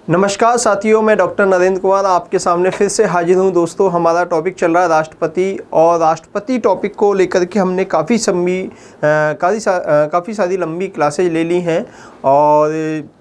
नमस्कार साथियों, मैं डॉक्टर नरेंद्र कुमार आपके सामने फिर से हाजिर हूं। दोस्तों, हमारा टॉपिक चल रहा है राष्ट्रपति, और राष्ट्रपति टॉपिक को लेकर के हमने काफ़ी सारी लंबी क्लासेज ले ली हैं और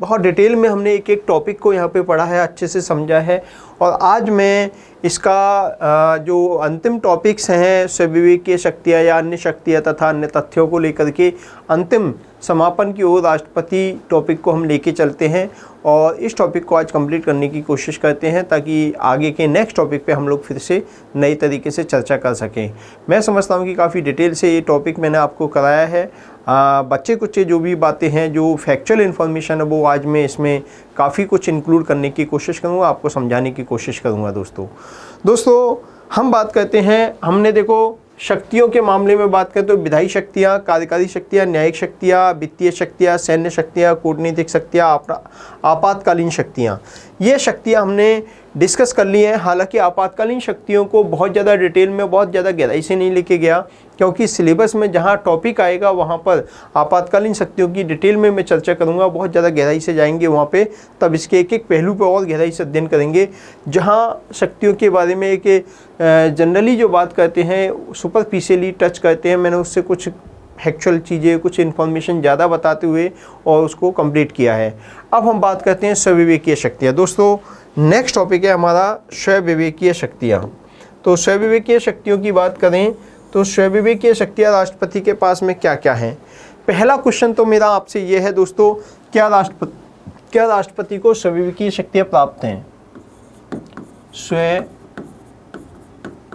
बहुत डिटेल में हमने एक एक टॉपिक को यहाँ पे पढ़ा है, अच्छे से समझा है। और आज मैं इसका जो अंतिम टॉपिक्स हैं, स्वविवेकीय शक्तियाँ या अन्य शक्तियाँ तथा अन्य तथ्यों को लेकर के अंतिम समापन की ओर राष्ट्रपति टॉपिक को हम लेके चलते हैं और इस टॉपिक को आज कंप्लीट करने की कोशिश करते हैं ताकि आगे के नेक्स्ट टॉपिक पे हम लोग फिर से नई तरीके से चर्चा कर सकें। मैं समझता हूँ कि काफ़ी डिटेल से ये टॉपिक मैंने आपको कराया है। बच्चे कुछ जो भी बातें हैं, जो फैक्चुअल इन्फॉर्मेशन है, वो आज मैं इसमें काफ़ी कुछ इंक्लूड करने की कोशिश करूँगा, आपको समझाने की कोशिश करूँगा। दोस्तों हम बात करते हैं, हमने देखो शक्तियों के मामले में बात करें तो विधायी शक्तियाँ, कार्यकारी शक्तियाँ, न्यायिक शक्तियाँ, वित्तीय शक्तियाँ, सैन्य शक्तियाँ, कूटनीतिक शक्तियाँ, आपातकालीन शक्तियाँ, ये शक्तियाँ हमने डिस्कस कर ली हैं। हालांकि आपातकालीन शक्तियों को बहुत ज़्यादा डिटेल में, बहुत ज़्यादा गहराई से नहीं लेके गया, क्योंकि सिलेबस में जहाँ टॉपिक आएगा वहाँ पर आपातकालीन शक्तियों की डिटेल में मैं चर्चा करूँगा, बहुत ज़्यादा गहराई से जाएंगे वहाँ पे, तब इसके एक एक पहलू पर और गहराई से अध्ययन करेंगे। जहाँ शक्तियों के बारे में एक जनरली जो बात करते हैं, सुपरफिशियली टच करते हैं, मैंने उससे कुछ फैक्चुअल चीज़ें, कुछ इन्फॉर्मेशन ज़्यादा बताते हुए और उसको कंप्लीट किया है। अब हम बात करते हैं स्वविवेकीय शक्तियाँ। दोस्तों, नेक्स्ट टॉपिक है हमारा स्वविवेकीय शक्तियाँ। तो स्वविवेकीय शक्तियों की बात करें तो स्वविवेकीय शक्तियाँ राष्ट्रपति के पास में क्या क्या हैं। पहला क्वेश्चन तो मेरा आपसे ये है दोस्तों, क्या राष्ट्रपति को स्वविवेकीय शक्तियाँ प्राप्त हैं?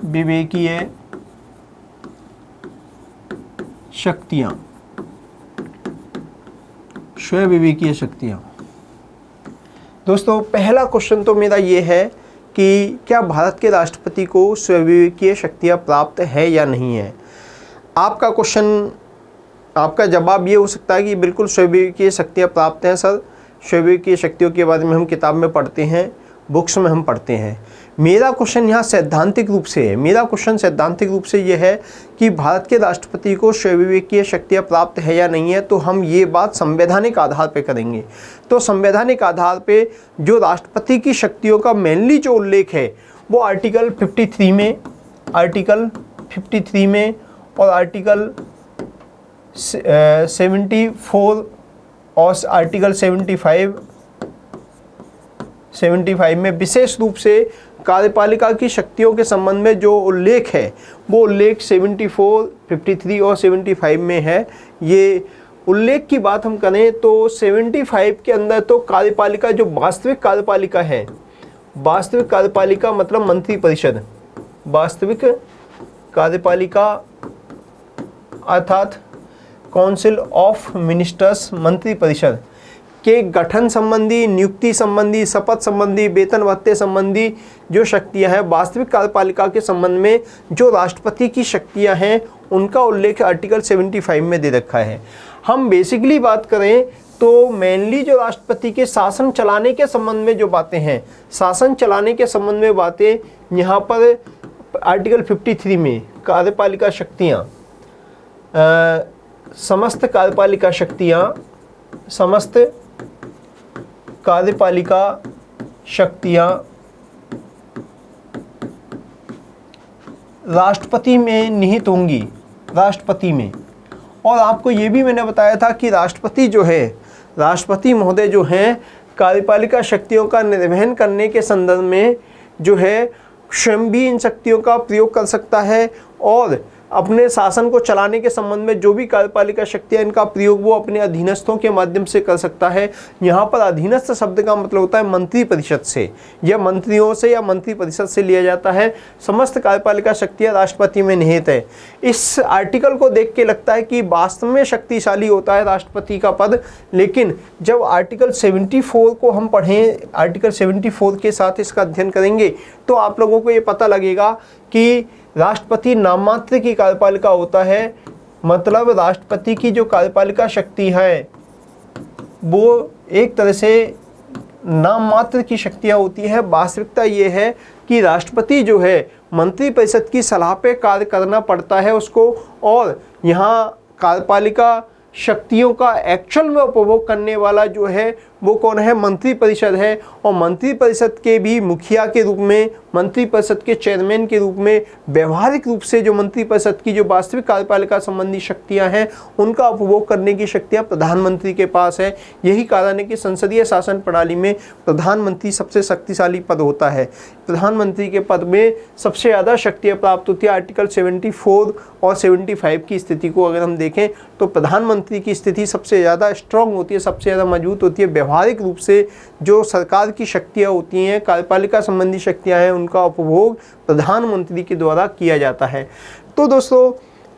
स्वविवेकीय शक्तियाँ, स्वविवेकीय शक्तियाँ। दोस्तों, पहला क्वेश्चन तो मेरा ये है कि क्या भारत के राष्ट्रपति को स्वविवेकीय शक्तियाँ प्राप्त है या नहीं है। आपका जवाब ये हो सकता है कि बिल्कुल स्वविवेकीय शक्तियाँ प्राप्त हैं सर। स्वविवेकीय शक्तियों के बारे में हम किताब में पढ़ते हैं, बुक्स में हम पढ़ते हैं। मेरा क्वेश्चन यहाँ सैद्धांतिक रूप से है। मेरा क्वेश्चन सैद्धांतिक रूप से ये है कि भारत के राष्ट्रपति को स्वविवेकीय शक्तियाँ प्राप्त है या नहीं है, तो हम ये बात संवैधानिक आधार पे करेंगे। तो संवैधानिक आधार पे जो राष्ट्रपति की शक्तियों का मेनली जो उल्लेख है वो आर्टिकल 53 में और आर्टिकल 74 और आर्टिकल 75 में विशेष रूप से कार्यपालिका की शक्तियों के संबंध में जो उल्लेख है वो उल्लेख 74, 53 और 75 में है। ये उल्लेख की बात हम करें तो 75 के अंदर तो कार्यपालिका, जो वास्तविक कार्यपालिका है, वास्तविक कार्यपालिका मतलब मंत्रिपरिषद, वास्तविक कार्यपालिका अर्थात काउंसिल ऑफ मिनिस्टर्स, मंत्रिपरिषद के गठन संबंधी, नियुक्ति संबंधी, शपथ संबंधी, वेतन भत्ते संबंधी जो शक्तियां हैं, वास्तविक कार्यपालिका के संबंध में जो राष्ट्रपति की शक्तियां हैं, उनका उल्लेख आर्टिकल 75 में दे रखा है। हम बेसिकली बात करें तो मेनली जो राष्ट्रपति के शासन चलाने के संबंध में जो बातें हैं, शासन चलाने के संबंध में बातें यहाँ पर आर्टिकल 53 में कार्यपालिका शक्तियाँ, समस्त कार्यपालिका शक्तियाँ राष्ट्रपति में निहित होंगी, राष्ट्रपति में। और आपको ये भी मैंने बताया था कि राष्ट्रपति महोदय जो हैं, कार्यपालिका शक्तियों का निर्वहन करने के संदर्भ में जो है स्वयं भी इन शक्तियों का प्रयोग कर सकता है और अपने शासन को चलाने के संबंध में जो भी कार्यपालिका शक्तियाँ, इनका प्रयोग वो अपने अधीनस्थों के माध्यम से कर सकता है। यहाँ पर अधीनस्थ शब्द का मतलब होता है मंत्रिपरिषद से, या मंत्रियों से या मंत्रिपरिषद से लिया जाता है। समस्त कार्यपालिका शक्तियाँ राष्ट्रपति में निहित है। इस आर्टिकल को देख के लगता है कि वास्तव में शक्तिशाली होता है राष्ट्रपति का पद, लेकिन जब आर्टिकल 74 को हम पढ़ें, आर्टिकल 74 के साथ इसका अध्ययन करेंगे तो आप लोगों को ये पता लगेगा कि राष्ट्रपति नाम मात्र की कार्यपालिका होता है। मतलब राष्ट्रपति की जो कार्यपालिका शक्ति है वो एक तरह से नाम मात्र की शक्तियाँ होती है। वास्तविकता ये है कि राष्ट्रपति जो है मंत्रिपरिषद की सलाह पे कार्य करना पड़ता है उसको, और यहाँ कार्यपालिका शक्तियों का एक्चुअल में उपभोग करने वाला जो है वो कौन है? मंत्रिपरिषद है। और मंत्रिपरिषद के भी मुखिया के रूप में, मंत्रिपरिषद के चेयरमैन के रूप में व्यवहारिक रूप से जो मंत्रिपरिषद की जो वास्तविक कार्यपालिका संबंधी शक्तियां हैं उनका उपभोग करने की शक्तियां प्रधानमंत्री के पास है। यही कारण है कि संसदीय शासन प्रणाली में प्रधानमंत्री सबसे शक्तिशाली पद होता है। प्रधानमंत्री के पद में सबसे ज़्यादा शक्तियाँ प्राप्त होती है। आर्टिकल 74 और 75 की स्थिति को अगर हम देखें तो प्रधानमंत्री की स्थिति सबसे ज़्यादा स्ट्रांग होती है, सबसे ज़्यादा मजबूत होती है। व्यवहारिक रूप से जो सरकार की शक्तियाँ होती हैं, कार्यपालिका संबंधी शक्तियाँ हैं, उनका उपभोग प्रधानमंत्री के द्वारा किया जाता है। तो दोस्तों,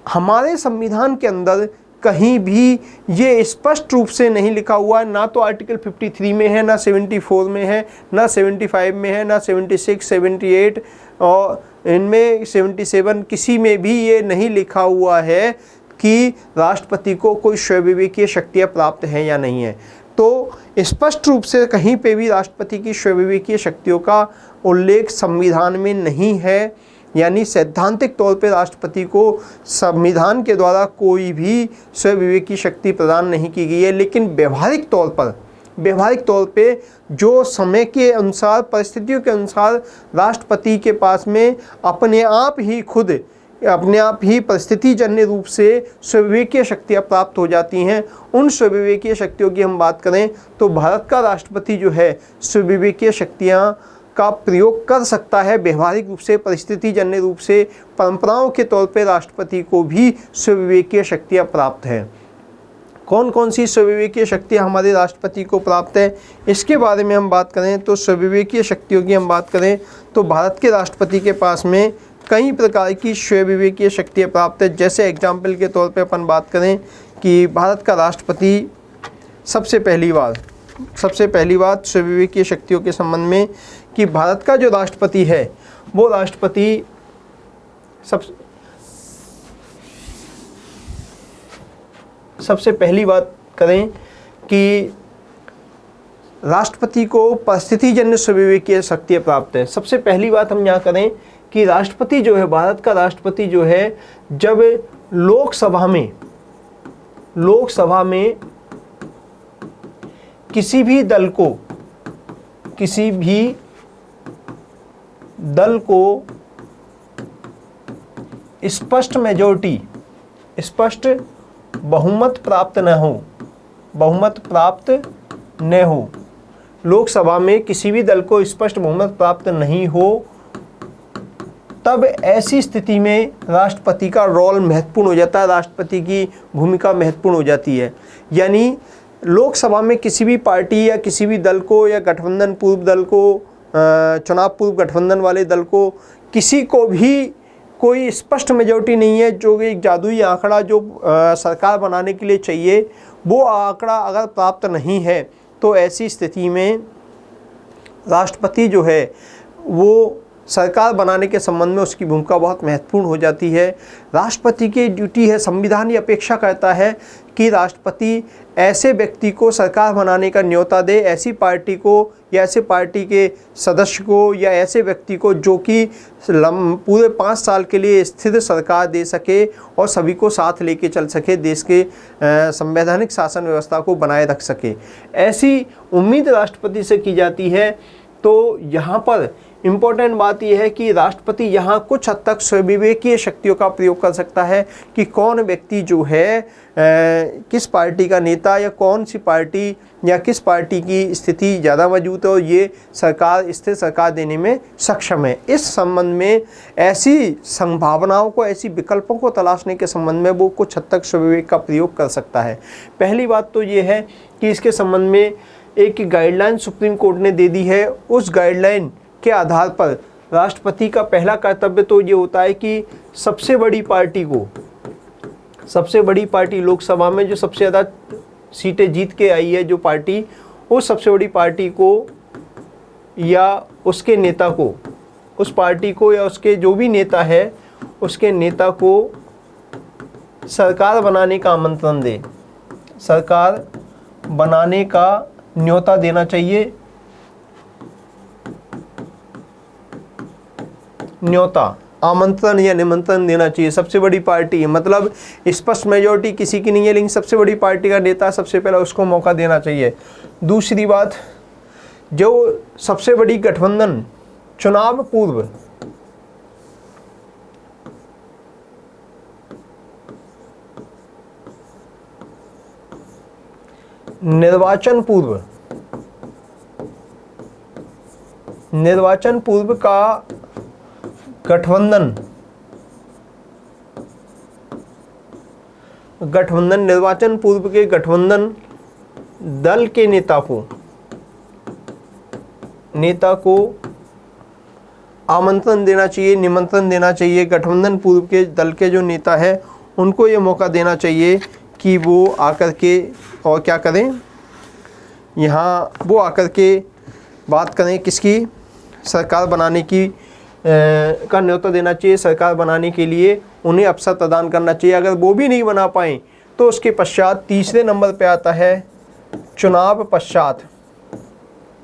हमारे संविधान के अंदर कहीं भी ये स्पष्ट रूप से नहीं लिखा हुआ है, ना तो आर्टिकल 53 में है, ना 74 में है, ना 75 में है, ना 76, 78 और इनमें 77, किसी में भी ये नहीं लिखा हुआ है कि राष्ट्रपति को कोई स्वविवेकीय शक्तियाँ प्राप्त हैं या नहीं है। तो स्पष्ट रूप से कहीं पे भी राष्ट्रपति की स्वविवेकीय शक्तियों का उल्लेख संविधान में नहीं है, यानी सैद्धांतिक तौर पे राष्ट्रपति को संविधान के द्वारा कोई भी स्वविवेकी शक्ति प्रदान नहीं की गई है। लेकिन व्यवहारिक तौर पे जो समय के अनुसार, परिस्थितियों के अनुसार राष्ट्रपति के पास में अपने आप ही परिस्थितिजन्य रूप से स्वविवेकीय शक्तियाँ प्राप्त हो जाती हैं। उन स्वविवेकीय शक्तियों की हम बात करें तो भारत का राष्ट्रपति जो है स्वविवेकीय शक्तियाँ का प्रयोग कर सकता है। व्यवहारिक रूप से, परिस्थितिजन्य रूप से, परंपराओं के तौर पे राष्ट्रपति को भी स्वविवेकीय शक्तियाँ प्राप्त हैं। कौन कौन सी स्वविवेकीय शक्तियाँ हमारे राष्ट्रपति को प्राप्त है, इसके बारे में हम बात करें तो स्वविवेकीय शक्तियों की हम बात करें तो भारत के राष्ट्रपति के पास में कई प्रकार की स्वविवेकीय शक्तियाँ प्राप्त है। जैसे एग्जाम्पल के तौर पे अपन बात करें कि भारत का राष्ट्रपति सबसे पहली बात स्वविवेकीय शक्तियों के संबंध में कि भारत का जो राष्ट्रपति है वो राष्ट्रपति सबसे पहली बात करें कि राष्ट्रपति को परिस्थितिजन्य स्वविवेकीय शक्तियाँ प्राप्त है। सबसे पहली बात हम यहाँ करें कि राष्ट्रपति जो है, भारत का राष्ट्रपति जो है, जब लोकसभा में किसी भी दल को स्पष्ट बहुमत प्राप्त न हो, लोकसभा में किसी भी दल को स्पष्ट बहुमत प्राप्त नहीं हो, तब ऐसी स्थिति में राष्ट्रपति का रोल महत्वपूर्ण हो जाता है, राष्ट्रपति की भूमिका महत्वपूर्ण हो जाती है। यानी लोकसभा में किसी भी पार्टी या किसी भी दल को या गठबंधन पूर्व दल को, चुनाव पूर्व गठबंधन वाले दल को, किसी को भी कोई स्पष्ट मेजॉरिटी नहीं है, जो एक जादुई आंकड़ा जो सरकार बनाने के लिए चाहिए, वो आंकड़ा अगर प्राप्त नहीं है तो ऐसी स्थिति में राष्ट्रपति जो है वो सरकार बनाने के संबंध में उसकी भूमिका बहुत महत्वपूर्ण हो जाती है। राष्ट्रपति की ड्यूटी है, संविधान ये अपेक्षा करता है कि राष्ट्रपति ऐसे व्यक्ति को सरकार बनाने का न्योता दे, ऐसी पार्टी को या ऐसे पार्टी के सदस्य को या ऐसे व्यक्ति को जो कि पूरे 5 साल के लिए स्थिर सरकार दे सके और सभी को साथ लेके चल सके, देश के संवैधानिक शासन व्यवस्था को बनाए रख सके। ऐसी उम्मीद राष्ट्रपति से की जाती है। तो यहाँ पर इम्पोर्टेंट बात यह है कि राष्ट्रपति यहाँ कुछ हद तक स्वविवेकीय शक्तियों का प्रयोग कर सकता है कि कौन व्यक्ति जो है किस पार्टी का नेता या कौन सी पार्टी या किस पार्टी की स्थिति ज़्यादा मजबूत है और ये सरकार, स्थिर सरकार देने में सक्षम है। इस संबंध में ऐसी संभावनाओं को, ऐसी विकल्पों को तलाशने के संबंध में वो कुछ हद तक स्वविवेक का प्रयोग कर सकता है। पहली बात तो ये है कि इसके संबंध में एक गाइडलाइन सुप्रीम कोर्ट ने दे दी है। उस गाइडलाइन के आधार पर राष्ट्रपति का पहला कर्तव्य तो ये होता है कि सबसे बड़ी पार्टी लोकसभा में जो सबसे ज़्यादा सीटें जीत के आई है जो पार्टी, उस सबसे बड़ी पार्टी को या उसके नेता को, उस पार्टी को या उसके जो भी नेता है उसके नेता को सरकार बनाने का आमंत्रण दे, सरकार बनाने का न्योता देना चाहिए। न्योता, आमंत्रण या निमंत्रण देना चाहिए। सबसे बड़ी पार्टी है, मतलब स्पष्ट मेजॉरिटी किसी की नहीं है, लेकिन सबसे बड़ी पार्टी का नेता सबसे पहले उसको मौका देना चाहिए। दूसरी बात, जो सबसे बड़ी गठबंधन चुनाव पूर्व निर्वाचन पूर्व का गठबंधन निर्वाचन पूर्व के गठबंधन दल के नेता को आमंत्रण देना चाहिए, निमंत्रण देना चाहिए। गठबंधन पूर्व के दल के जो नेता है उनको ये मौका देना चाहिए कि वो आकर के और क्या करें, यहाँ वो आकर के बात करें किसकी, सरकार बनाने की का न्योता देना चाहिए। सरकार बनाने के लिए उन्हें अवसर प्रदान करना चाहिए। अगर वो भी नहीं बना पाएँ तो उसके पश्चात तीसरे नंबर पे आता है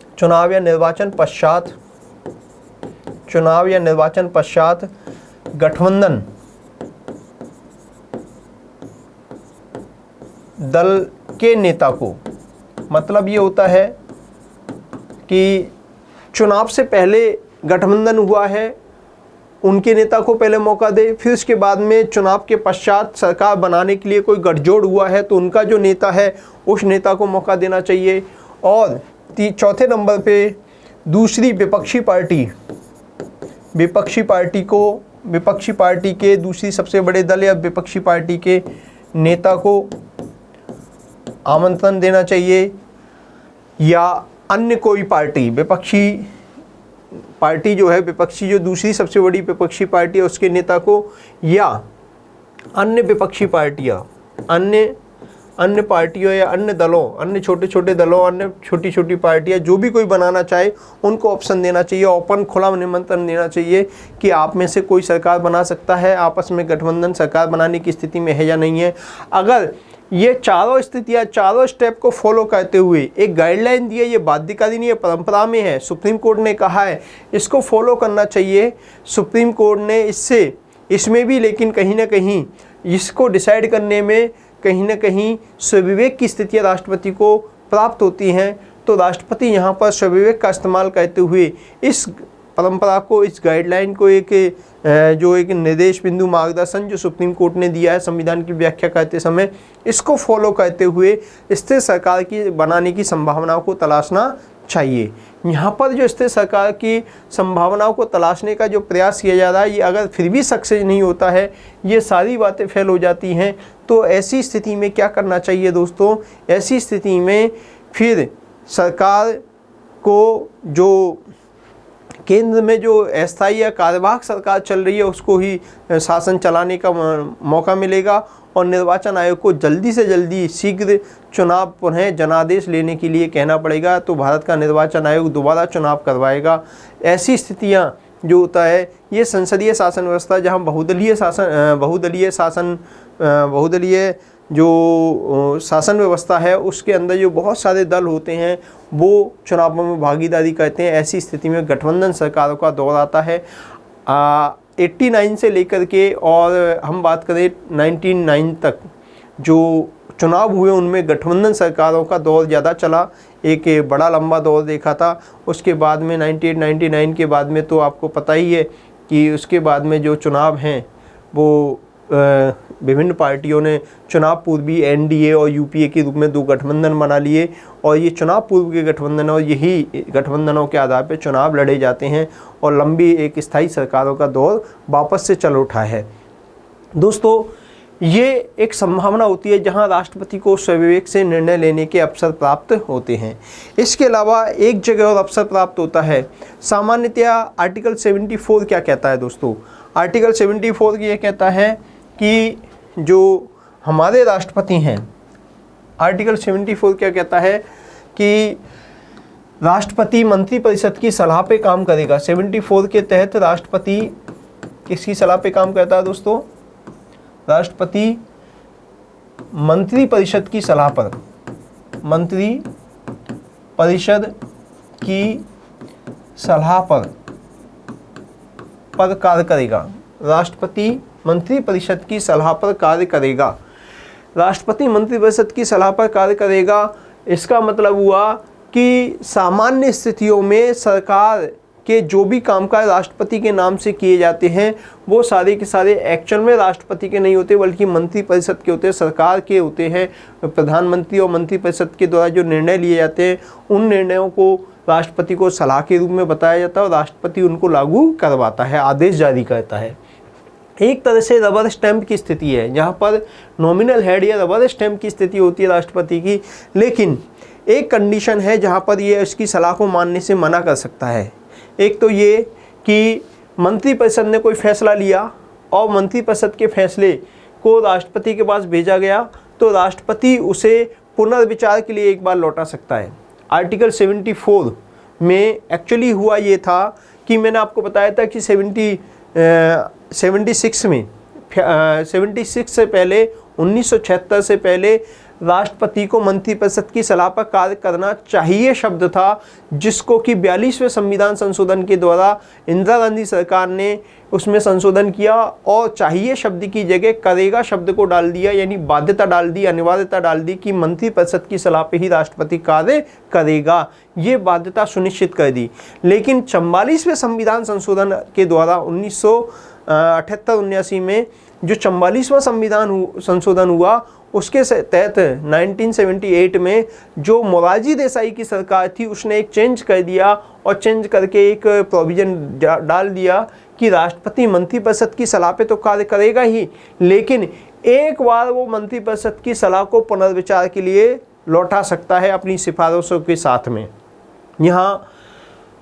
चुनाव या निर्वाचन पश्चात गठबंधन दल के नेता को, मतलब ये होता है कि चुनाव से पहले गठबंधन हुआ है, उनके नेता को पहले मौका दे, फिर उसके बाद में चुनाव के पश्चात सरकार बनाने के लिए कोई गठजोड़ हुआ है तो उनका जो नेता है उस नेता को मौका देना चाहिए। और चौथे नंबर पे दूसरी विपक्षी पार्टी के दूसरी सबसे बड़े दल या विपक्षी पार्टी के नेता को आमंत्रण देना चाहिए, या अन्य कोई पार्टी, विपक्षी पार्टी जो है, विपक्षी जो दूसरी सबसे बड़ी विपक्षी पार्टी है उसके नेता को, या अन्य विपक्षी पार्टियां, अन्य पार्टियों या अन्य दलों, अन्य छोटे छोटे दलों, अन्य छोटी छोटी पार्टियां जो भी कोई बनाना चाहे उनको ऑप्शन देना चाहिए, ओपन खुला निमंत्रण देना चाहिए कि आप में से कोई सरकार बना सकता है, आपस में गठबंधन सरकार बनाने की स्थिति में है या नहीं है। अगर ये चारों स्थितियाँ, चारों स्टेप को फॉलो करते हुए एक गाइडलाइन दी है, ये बाध्यकारी नहीं है, परंपरा में है, सुप्रीम कोर्ट ने कहा है इसको फॉलो करना चाहिए। सुप्रीम कोर्ट ने इसमें भी लेकिन कहीं ना कहीं इसको डिसाइड करने में कहीं ना कहीं स्वविवेक की स्थितियाँ राष्ट्रपति को प्राप्त होती हैं, तो राष्ट्रपति यहाँ पर स्वविवेक का इस्तेमाल करते हुए इस परंपरा को, इस गाइडलाइन को एक निर्देश बिंदु मार्गदर्शन जो सुप्रीम कोर्ट ने दिया है संविधान की व्याख्या करते समय, इसको फॉलो करते हुए स्थिर सरकार की बनाने की संभावनाओं को तलाशना चाहिए। यहाँ पर जो स्थिर सरकार की संभावनाओं को तलाशने का जो प्रयास किया जा रहा है, ये अगर फिर भी सक्सेस नहीं होता है, ये सारी बातें फेल हो जाती हैं, तो ऐसी स्थिति में क्या करना चाहिए दोस्तों? ऐसी स्थिति में फिर सरकार को, जो केंद्र में जो अस्थायी या कार्यवाहक सरकार चल रही है उसको ही शासन चलाने का मौका मिलेगा, और निर्वाचन आयोग को जल्दी से जल्दी शीघ्र चुनाव पुनः जनादेश लेने के लिए कहना पड़ेगा, तो भारत का निर्वाचन आयोग दोबारा चुनाव करवाएगा। ऐसी स्थितियां जो होता है, ये संसदीय शासन व्यवस्था जहां बहुदलीय जो शासन व्यवस्था है उसके अंदर जो बहुत सारे दल होते हैं वो चुनावों में भागीदारी करते हैं। ऐसी स्थिति में गठबंधन सरकारों का दौर आता है। 89 से लेकर के, और हम बात करें 99 तक जो चुनाव हुए उनमें गठबंधन सरकारों का दौर ज़्यादा चला, एक बड़ा लंबा दौर देखा था। उसके बाद में 98-99 के बाद में तो आपको पता ही है कि उसके बाद में जो चुनाव हैं वो विभिन्न पार्टियों ने चुनाव पूर्वी एनडीए और यूपीए के रूप में दो गठबंधन बना लिए, और ये चुनाव पूर्व के गठबंधन और यही गठबंधनों के आधार पर चुनाव लड़े जाते हैं और लंबी एक स्थायी सरकारों का दौर वापस से चल उठा है। दोस्तों, ये एक संभावना होती है जहां राष्ट्रपति को स्वविवेक से निर्णय लेने के अवसर प्राप्त होते हैं। इसके अलावा एक जगह और अवसर प्राप्त होता है, सामान्यतया आर्टिकल 74 क्या कहता है दोस्तों? आर्टिकल 74 ये कहता है कि जो हमारे राष्ट्रपति हैं, आर्टिकल 74 क्या कहता है कि राष्ट्रपति मंत्रिपरिषद की सलाह पे काम करेगा। 74 के तहत राष्ट्रपति किसकी सलाह पे काम करता है दोस्तों? राष्ट्रपति मंत्रिपरिषद की सलाह पर, मंत्रिपरिषद की सलाह पर कार्य करेगा। राष्ट्रपति मंत्रिपरिषद की सलाह पर कार्य करेगा। राष्ट्रपति मंत्रिपरिषद की सलाह पर कार्य करेगा, इसका मतलब हुआ कि सामान्य स्थितियों में सरकार के जो भी कामकाज राष्ट्रपति के नाम से किए जाते हैं वो सारे के सारे एक्चुअल में राष्ट्रपति के नहीं होते बल्कि मंत्रिपरिषद के होते हैं, सरकार के होते हैं। प्रधानमंत्री और मंत्रिपरिषद के द्वारा जो निर्णय लिए जाते हैं उन निर्णयों को राष्ट्रपति को सलाह के रूप में बताया जाता है और राष्ट्रपति उनको लागू करवाता है, आदेश जारी करता है। एक तरह से रबर स्टैंप की स्थिति है जहाँ पर नॉमिनल हेड या रबर स्टैंप की स्थिति होती है राष्ट्रपति की, लेकिन एक कंडीशन है जहाँ पर ये इसकी सलाह को मानने से मना कर सकता है। एक तो ये कि मंत्रिपरिषद ने कोई फैसला लिया और मंत्रिपरिषद के फैसले को राष्ट्रपति के पास भेजा गया तो राष्ट्रपति उसे पुनर्विचार के लिए एक बार लौटा सकता है। आर्टिकल 74 में एक्चुअली हुआ ये था कि मैंने आपको बताया था कि 76 में 76 से पहले 1976 से पहले राष्ट्रपति को मंत्रिपरिषद की सलाह पर कार्य करना चाहिए शब्द था, जिसको कि 42वें संविधान संशोधन के द्वारा इंदिरा गांधी सरकार ने उसमें संशोधन किया और चाहिए शब्द की जगह करेगा शब्द को डाल दिया, यानी बाध्यता डाल दी, अनिवार्यता डाल दी कि मंत्रिपरिषद की सलाह पे ही राष्ट्रपति कार्य करेगा, ये बाध्यता सुनिश्चित कर दी। लेकिन 44वें संविधान संशोधन के द्वारा 1978-79 में जो 44वां संविधान संशोधन हुआ उसके तहत 1978 में जो मोरारजी देसाई की सरकार थी उसने एक चेंज कर दिया और चेंज करके एक प्रोविजन डाल दिया कि राष्ट्रपति मंत्रिपरिषद की सलाह पे तो कार्य करेगा ही, लेकिन एक बार वो मंत्रिपरिषद की सलाह को पुनर्विचार के लिए लौटा सकता है अपनी सिफारिशों के साथ में। यहाँ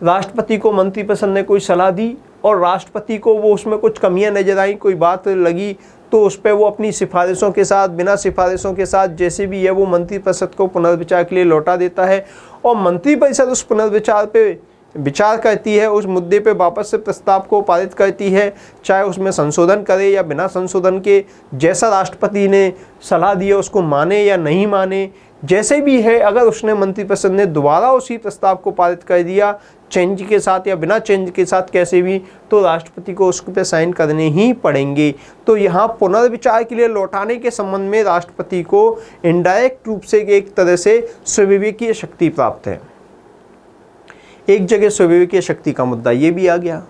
राष्ट्रपति को मंत्रिपरिषद ने कोई सलाह दी और राष्ट्रपति को वो उसमें कुछ कमियां नजर आई, कोई बात लगी तो उस पर वो अपनी सिफारिशों के साथ, बिना सिफारिशों के साथ जैसे भी है वो मंत्रिपरिषद को पुनर्विचार के लिए लौटा देता है और मंत्रिपरिषद उस पुनर्विचार पे विचार करती है, उस मुद्दे पे वापस से प्रस्ताव को पारित करती है, चाहे उसमें संशोधन करे या बिना संशोधन के, जैसा राष्ट्रपति ने सलाह दी है उसको माने या नहीं माने, जैसे भी है। अगर उसने मंत्रिपरिषद ने दोबारा उसी प्रस्ताव को पारित कर दिया चेंज के साथ या बिना चेंज के साथ कैसे भी, तो राष्ट्रपति को उस पर साइन करने ही पड़ेंगे। तो यहाँ पुनर्विचार के लिए लौटाने के संबंध में राष्ट्रपति को इनडायरेक्ट रूप से एक तरह से स्वविवेकीय शक्ति प्राप्त है। एक जगह स्वविवेकीय शक्ति का मुद्दा ये भी आ गया।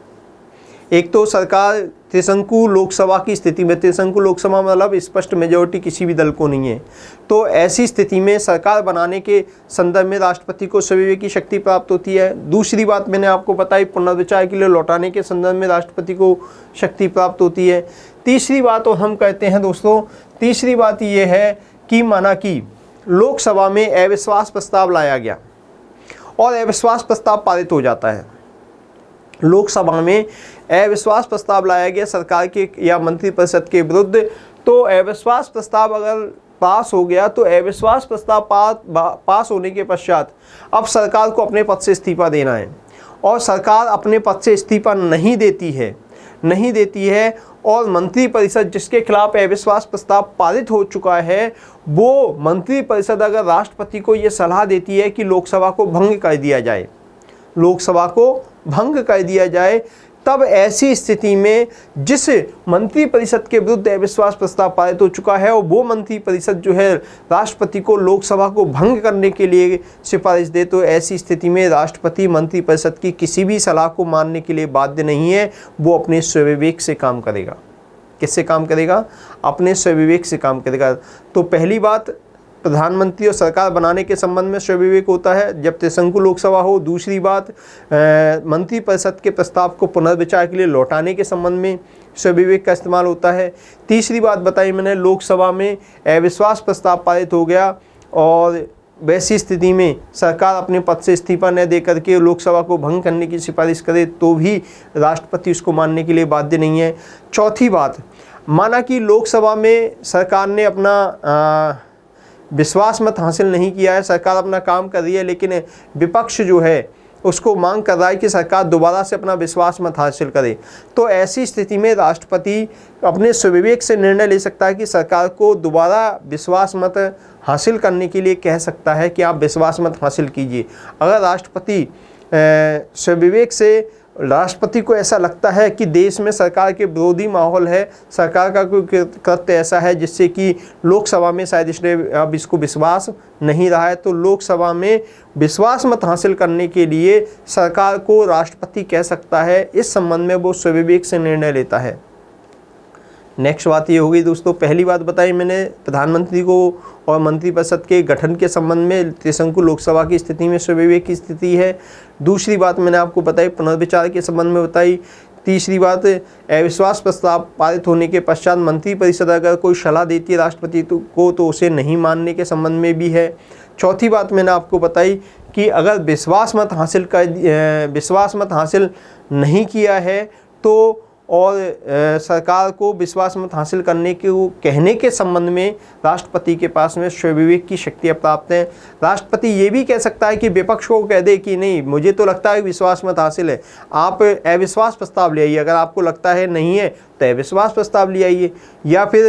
एक तो सरकार त्रिशंकु लोकसभा की स्थिति में, त्रिशंकु लोकसभा मतलब स्पष्ट मेजॉरिटी किसी भी दल को नहीं है, तो ऐसी स्थिति में सरकार बनाने के संदर्भ में राष्ट्रपति को स्वविवेकी शक्ति प्राप्त होती है। दूसरी बात मैंने आपको बताई, पुनर्विचार के लिए लौटाने के संदर्भ में राष्ट्रपति को शक्ति प्राप्त होती है। तीसरी बात और हम कहते हैं दोस्तों, तीसरी बात ये है कि माना कि लोकसभा में अविश्वास प्रस्ताव लाया गया और अविश्वास प्रस्ताव पारित हो जाता है। लोकसभा में अविश्वास प्रस्ताव लाया गया सरकार के या मंत्रिपरिषद के विरुद्ध, तो अविश्वास प्रस्ताव अगर पास हो गया तो अविश्वास प्रस्ताव पास होने के पश्चात अब सरकार को अपने पद से इस्तीफा देना है और सरकार अपने पद से इस्तीफा नहीं देती है और मंत्रिपरिषद जिसके खिलाफ अविश्वास प्रस्ताव पारित हो चुका है वो मंत्रिपरिषद अगर राष्ट्रपति को ये सलाह देती है कि लोकसभा को भंग कर दिया जाए, तब ऐसी स्थिति में जिस मंत्रिपरिषद के विरुद्ध अविश्वास प्रस्ताव पारित हो चुका है और वो मंत्रिपरिषद जो है राष्ट्रपति को लोकसभा को भंग करने के लिए सिफारिश दे, तो ऐसी स्थिति में राष्ट्रपति मंत्रिपरिषद की किसी भी सलाह को मानने के लिए बाध्य नहीं है, वो अपने स्वविवेक से काम करेगा। किससे काम करेगा? अपने स्वविवेक से काम करेगा। तो पहली बात, प्रधानमंत्री और सरकार बनाने के संबंध में स्वविवेक होता है जब त्रिशंकु लोकसभा हो। दूसरी बात, मंत्रिपरिषद के प्रस्ताव को पुनर्विचार के लिए लौटाने के संबंध में स्वविवेक का इस्तेमाल होता है। तीसरी बात बताई मैंने, लोकसभा में अविश्वास प्रस्ताव पारित हो गया और वैसी स्थिति में सरकार अपने पद से इस्तीफा न दे करके लोकसभा को भंग करने की सिफारिश करे तो भी राष्ट्रपति उसको मानने के लिए बाध्य नहीं है। चौथी बात, माना कि लोकसभा में सरकार ने अपना विश्वास मत हासिल नहीं किया है, सरकार अपना काम कर रही है, लेकिन विपक्ष जो है उसको मांग कर रहा है कि सरकार दोबारा से अपना विश्वास मत हासिल करे, तो ऐसी स्थिति में राष्ट्रपति अपने स्वविवेक से निर्णय ले सकता है कि सरकार को दोबारा विश्वास मत हासिल करने के लिए कह सकता है कि आप विश्वास मत हासिल कीजिए। अगर राष्ट्रपति स्वविवेक से राष्ट्रपति को ऐसा लगता है कि देश में सरकार के विरोधी माहौल है, सरकार का कोई कृत्य ऐसा है जिससे कि लोकसभा में शायद इसलिए अब इसको विश्वास नहीं रहा है, तो लोकसभा में विश्वास मत हासिल करने के लिए सरकार को राष्ट्रपति कह सकता है। इस संबंध में वो स्वविवेक से निर्णय लेता है। नेक्स्ट बात ये होगी दोस्तों, पहली बात बताई मैंने प्रधानमंत्री को और मंत्रिपरिषद के गठन के संबंध में त्रिशंकु लोकसभा की स्थिति में स्वविवेक की स्थिति है। दूसरी बात मैंने आपको बताई पुनर्विचार के संबंध में बताई। तीसरी बात, अविश्वास प्रस्ताव पारित होने के पश्चात मंत्रिपरिषद अगर कोई सलाह देती है राष्ट्रपति को तो उसे नहीं मानने के संबंध में भी है। चौथी बात मैंने आपको बताई कि अगर विश्वास मत हासिल नहीं किया है तो और सरकार को विश्वास मत हासिल करने के कहने के संबंध में राष्ट्रपति के पास में स्वविवेक की शक्तियाँ प्राप्त हैं। राष्ट्रपति ये भी कह सकता है कि विपक्ष को कह दे कि नहीं, मुझे तो लगता है विश्वास मत हासिल है, आप अविश्वास प्रस्ताव ले आइए। अगर आपको लगता है नहीं है तो अविश्वास प्रस्ताव ले आइए। या फिर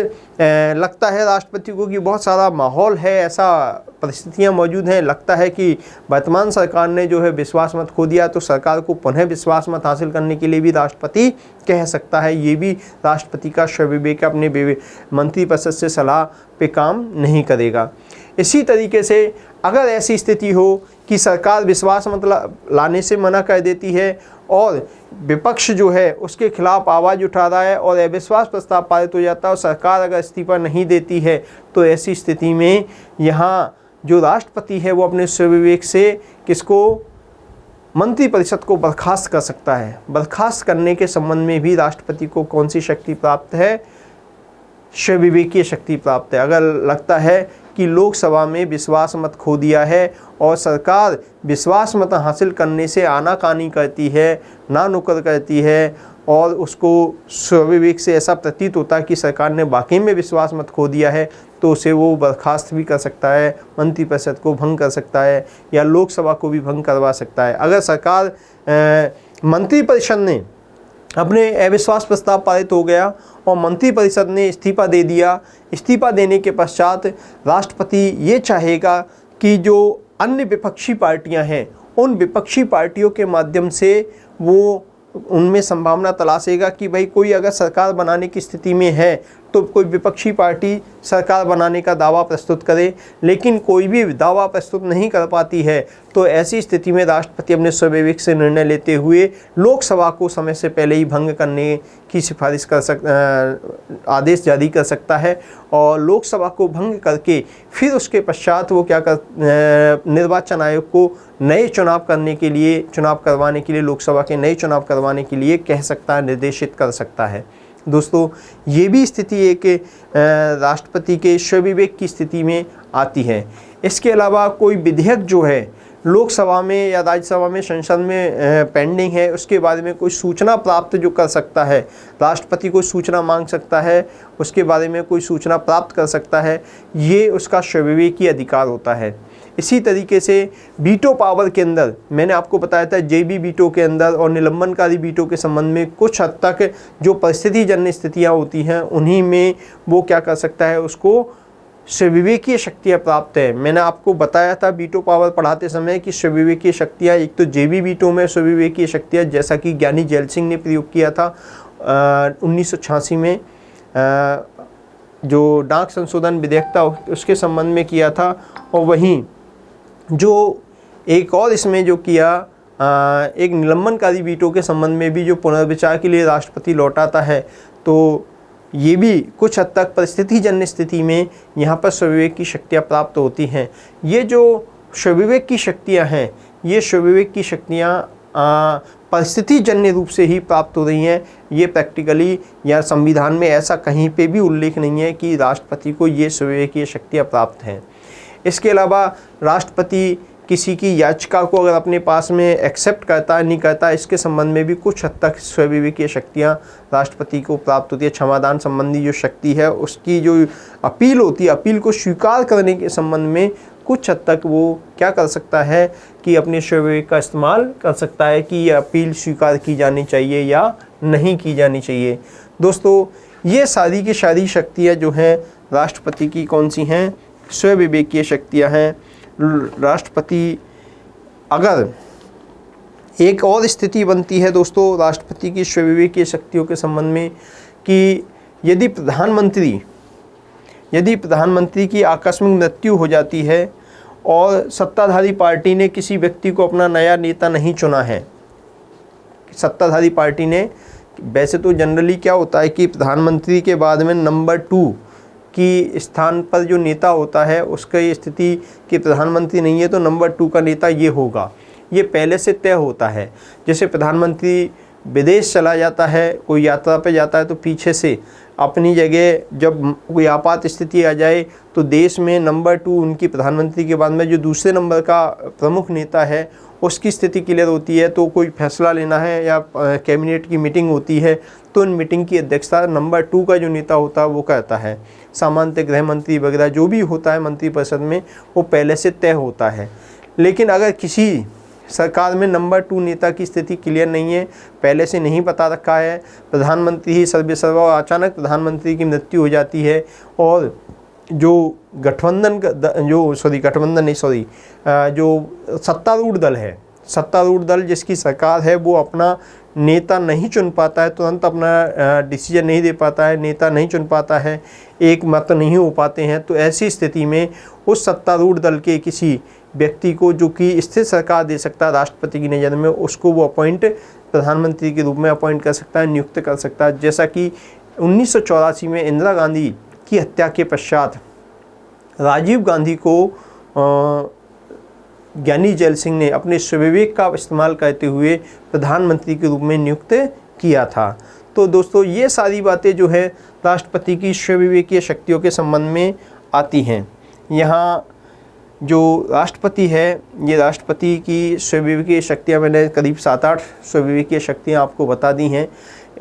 लगता है राष्ट्रपति को कि बहुत सारा माहौल है, ऐसा परिस्थितियां मौजूद हैं, लगता है कि वर्तमान सरकार ने जो है विश्वास मत खो दिया, तो सरकार को पुनः विश्वास मत हासिल करने के लिए भी राष्ट्रपति कह सकता है। ये भी राष्ट्रपति का स्वविवेक अपने मंत्रिपरिषद से सलाह पे काम नहीं करेगा। इसी तरीके से अगर ऐसी स्थिति हो कि सरकार विश्वास मत लाने से मना कर देती है और विपक्ष जो है उसके खिलाफ आवाज़ उठा रहा है और अविश्वास प्रस्ताव पारित हो जाता है और सरकार अगर इस्तीफा नहीं देती है, तो ऐसी स्थिति में यहाँ जो राष्ट्रपति है वो अपने स्वविवेक से किसको, मंत्रिपरिषद को बर्खास्त कर सकता है। बर्खास्त करने के संबंध में भी राष्ट्रपति को कौन सी शक्ति प्राप्त है, स्वविवेकीय शक्ति प्राप्त है। अगर लगता है कि लोकसभा में विश्वास मत खो दिया है और सरकार विश्वास मत हासिल करने से आनाकानी करती है, ना नुक्कड़ करती है और उसको स्वविवेक से ऐसा प्रतीत होता है कि सरकार ने वाकई में विश्वास मत खो दिया है, तो उसे वो बर्खास्त भी कर सकता है, मंत्रिपरिषद को भंग कर सकता है या लोकसभा को भी भंग करवा सकता है। अगर सरकार मंत्रिपरिषद ने अपने अविश्वास प्रस्ताव पारित हो गया और मंत्रिपरिषद ने इस्तीफा दे दिया, इस्तीफा देने के पश्चात राष्ट्रपति ये चाहेगा कि जो अन्य विपक्षी पार्टियां हैं उन विपक्षी पार्टियों के माध्यम से वो उनमें संभावना तलाशेगा कि भाई कोई अगर सरकार बनाने की स्थिति में है तो कोई विपक्षी पार्टी सरकार बनाने का दावा प्रस्तुत करे, लेकिन कोई भी दावा प्रस्तुत नहीं कर पाती है, तो ऐसी स्थिति में राष्ट्रपति अपने स्वविवेक से निर्णय लेते हुए लोकसभा को समय से पहले ही भंग करने की सिफारिश आदेश जारी कर सकता है और लोकसभा को भंग करके फिर उसके पश्चात वो क्या कर निर्वाचन आयोग को नए चुनाव करवाने के लिए लोकसभा के नए चुनाव करवाने के लिए कह सकता है, निर्देशित कर सकता है। दोस्तों, ये भी स्थिति एक राष्ट्रपति के स्वविवेक की स्थिति में आती है। इसके अलावा कोई विधेयक जो है लोकसभा में या राज्यसभा में संसद में पेंडिंग है, उसके बारे में कोई सूचना प्राप्त जो कर सकता है, राष्ट्रपति कोई सूचना मांग सकता है, उसके बारे में कोई सूचना प्राप्त कर सकता है, ये उसका स्वविवेकीय अधिकार होता है। इसी तरीके से वीटो पावर के अंदर मैंने आपको बताया था जेबी वीटो के अंदर और निलंबनकारी वीटो के संबंध में कुछ हद तक जो परिस्थितिजन्य स्थितियाँ होती हैं उन्हीं में वो क्या कर सकता है, उसको स्वविवेकीय शक्तियाँ प्राप्त है। मैंने आपको बताया था वीटो पावर पढ़ाते समय कि स्वविवेकीय शक्तियाँ, एक तो जेबी वीटो में स्वविवेकीय शक्तियाँ जैसा कि ज्ञानी जैल सिंह ने प्रयोग किया था 1986 में, जो डाक संशोधन विधेयक था उसके संबंध में किया था, और वहीं जो एक और इसमें जो किया एक निलंबनकारी वीटो के संबंध में भी जो पुनर्विचार के लिए राष्ट्रपति लौटाता है, तो ये भी कुछ हद तक परिस्थितिजन्य स्थिति में यहाँ पर स्वविवेक की शक्तियाँ प्राप्त होती हैं। ये जो स्वविवेक की शक्तियाँ हैं, ये स्वविवेक की शक्तियाँ परिस्थितिजन्य रूप से ही प्राप्त हो रही हैं। ये प्रैक्टिकली या संविधान में ऐसा कहीं पे भी उल्लेख नहीं है कि राष्ट्रपति को ये स्वविवेकीय शक्तियाँ प्राप्त हैं। इसके अलावा राष्ट्रपति किसी की याचिका को अगर अपने पास में एक्सेप्ट करता है नहीं करता, इसके संबंध में भी कुछ हद तक स्वविवेकीय शक्तियाँ राष्ट्रपति को प्राप्त होती है। क्षमादान संबंधी जो शक्ति है, उसकी जो अपील होती है, अपील को स्वीकार करने के संबंध में कुछ हद तक वो क्या कर सकता है कि अपने स्वविवेक का इस्तेमाल कर सकता है कि यह अपील स्वीकार की जानी चाहिए या नहीं की जानी चाहिए। दोस्तों, ये सारी की सारी शक्तियाँ जो हैं राष्ट्रपति की कौन सी हैं, स्वविवेकीय शक्तियाँ हैं। राष्ट्रपति अगर एक और स्थिति बनती है दोस्तों राष्ट्रपति की स्वविवेकीय शक्तियों के संबंध में कि यदि प्रधानमंत्री की आकस्मिक मृत्यु हो जाती है और सत्ताधारी पार्टी ने किसी व्यक्ति को अपना नया नेता नहीं चुना है, सत्ताधारी पार्टी ने, वैसे तो जनरली क्या होता है कि प्रधानमंत्री के बाद में नंबर 2 की स्थान पर जो नेता होता है उसका ये स्थिति कि प्रधानमंत्री नहीं है तो नंबर 2 का नेता ये होगा, ये पहले से तय होता है। जैसे प्रधानमंत्री विदेश चला जाता है, कोई यात्रा पे जाता है, तो पीछे से अपनी जगह जब कोई आपात स्थिति आ जाए तो देश में नंबर 2 उनकी प्रधानमंत्री के बाद में जो दूसरे नंबर का प्रमुख नेता है उसकी स्थिति क्लियर होती है। तो कोई फैसला लेना है या कैबिनेट की मीटिंग होती है तो इन मीटिंग की अध्यक्षता नंबर 2 का जो नेता होता है वो करता है। सामान्य गृह मंत्री वगैरह जो भी होता है मंत्रिपरिषद में वो पहले से तय होता है। लेकिन अगर किसी सरकार में नंबर 2 नेता की स्थिति क्लियर नहीं है, पहले से नहीं पता रखा है, प्रधानमंत्री ही सर्वेसर्वा और अचानक प्रधानमंत्री की मृत्यु हो जाती है और जो सत्तारूढ़ दल जिसकी सरकार है वो अपना नेता नहीं चुन पाता है, तुरंत अपना डिसीजन नहीं दे पाता है, नेता नहीं चुन पाता है, एक मत नहीं हो पाते हैं, तो ऐसी स्थिति में उस सत्तारूढ़ दल के किसी व्यक्ति को जो कि स्थिर सरकार दे सकता है राष्ट्रपति की नज़र में, उसको वो अपॉइंट प्रधानमंत्री के रूप में अपॉइंट कर सकता है, नियुक्त कर सकता है। जैसा कि 1984 में इंदिरा गांधी की हत्या के पश्चात राजीव गांधी को ज्ञानी जैल सिंह ने अपने स्वविवेक का इस्तेमाल करते हुए प्रधानमंत्री के रूप में नियुक्त किया था। तो दोस्तों ये सारी बातें जो है राष्ट्रपति की स्वविवेकीय शक्तियों के संबंध में आती हैं। यहाँ जो राष्ट्रपति है, ये राष्ट्रपति की स्वविवेकीय शक्तियाँ मैंने करीब 7-8 स्वविवेकीय शक्तियाँ आपको बता दी हैं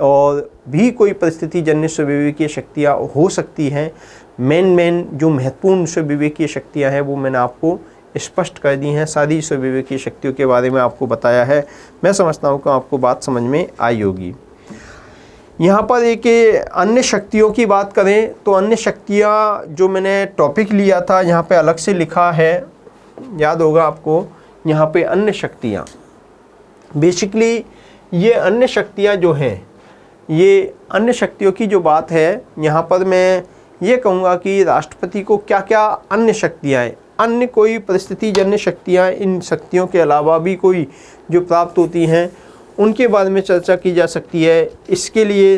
और भी कोई परिस्थिति जन्य स्वविवेकीय शक्तियाँ हो सकती हैं। मेन जो महत्वपूर्ण स्वविवेकीय शक्तियाँ हैं वो मैंने आपको स्पष्ट कर दी हैं। सारी स्वविवेकीय शक्तियों के बारे में आपको बताया है। मैं समझता हूँ कि आपको बात समझ में आई होगी। यहाँ पर एक अन्य शक्तियों की बात करें तो अन्य शक्तियाँ जो मैंने टॉपिक लिया था यहाँ पे अलग से लिखा है, याद होगा आपको। यहाँ पे अन्य शक्तियाँ, बेसिकली ये अन्य शक्तियाँ जो हैं, ये अन्य शक्तियों की जो बात है यहाँ पर मैं ये कहूँगा कि राष्ट्रपति को क्या क्या अन्य शक्तियाँ हैं, अन्य कोई परिस्थिति जन्य शक्तियाँ इन शक्तियों के अलावा भी कोई जो प्राप्त होती हैं उनके बारे में चर्चा की जा सकती है। इसके लिए